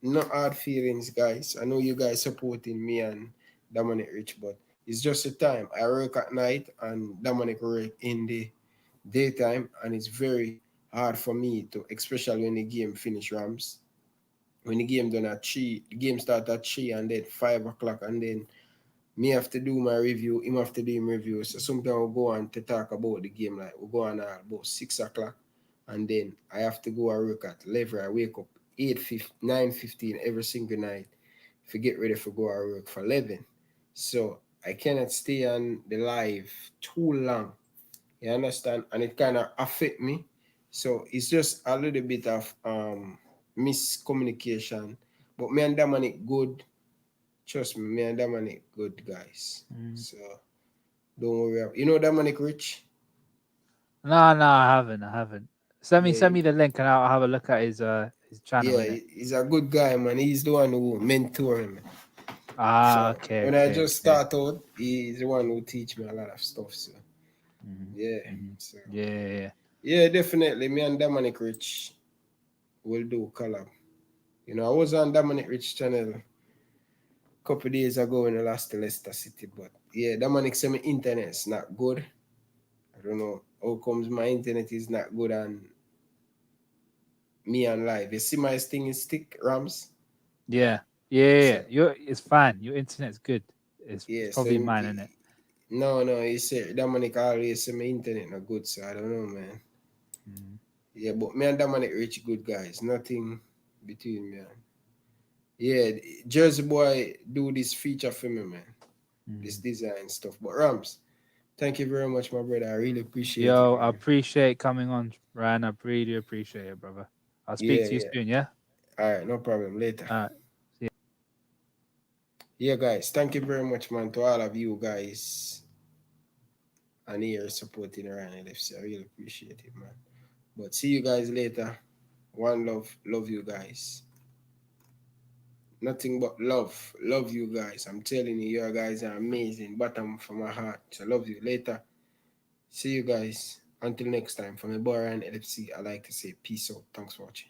No hard feelings, guys. I know you guys supporting me and Dominic Rich, but it's just a time. I work at night and Dominic work in the daytime, and it's very hard for me to, especially when the game finish Rams. When the game done at 3, the game start at 3 and then 5 o'clock, and then me have to do my review, him have to do him review. So sometimes we'll go on to talk about the game, like we'll go on at about 6 o'clock, and then I have to go and work at 11. I wake up 9:15 every single night to get ready for go and work for 11. So I cannot stay on the live too long. You understand? And it kind of affect me. So it's just a little bit of miscommunication. But me and Dominic good. Trust me, me and Dominic good guys. Mm. So don't worry. You know Dominic Rich? No, no, I haven't. I haven't. Send Yeah, me the link, and I'll have a look at his channel yeah, in it. he's a good guy, man. He's the one who mentor him. Ah, So okay, when I okay, just okay. start out, he's the one who teach me a lot of stuff. So hmm yeah. hmm So Yeah, yeah, yeah. yeah, definitely. Me and Dominic Rich will do collab. I was on Dominic Rich channel a couple days ago when I lost to Leicester City, but yeah, Dominic said my internet's not good. I don't know how comes my internet is not good on me on live. You see my thing is stick, Rams? Yeah, yeah, yeah, So yeah. It's fine. Your internet's good. It's yeah, so probably mine, isn't it? no, he said Dominic always say my internet not good, so I don't know, man. Mm. Yeah, but me and Dominic Rich good guys. Nothing between me and yeah, Jersey boy do this feature for me, man. This Mm. design stuff. But Rams, thank you very much, my brother. I really appreciate it, Yo, I man. appreciate coming on, Ryan. I really appreciate it, brother. I'll speak Yeah, to you yeah. soon. Yeah. All right, no problem. Later. All right. Yeah, guys, thank you very much, man, to all of you guys and here supporting Ryan LFC. I really appreciate it, man. But see you guys later. One love. Love you guys. Nothing but love. Love you guys. I'm telling you, you guys are amazing. Bottom from my heart. So love you later. See you guys. Until next time. From my boy Ryan LFC, I like to say peace out. Thanks for watching.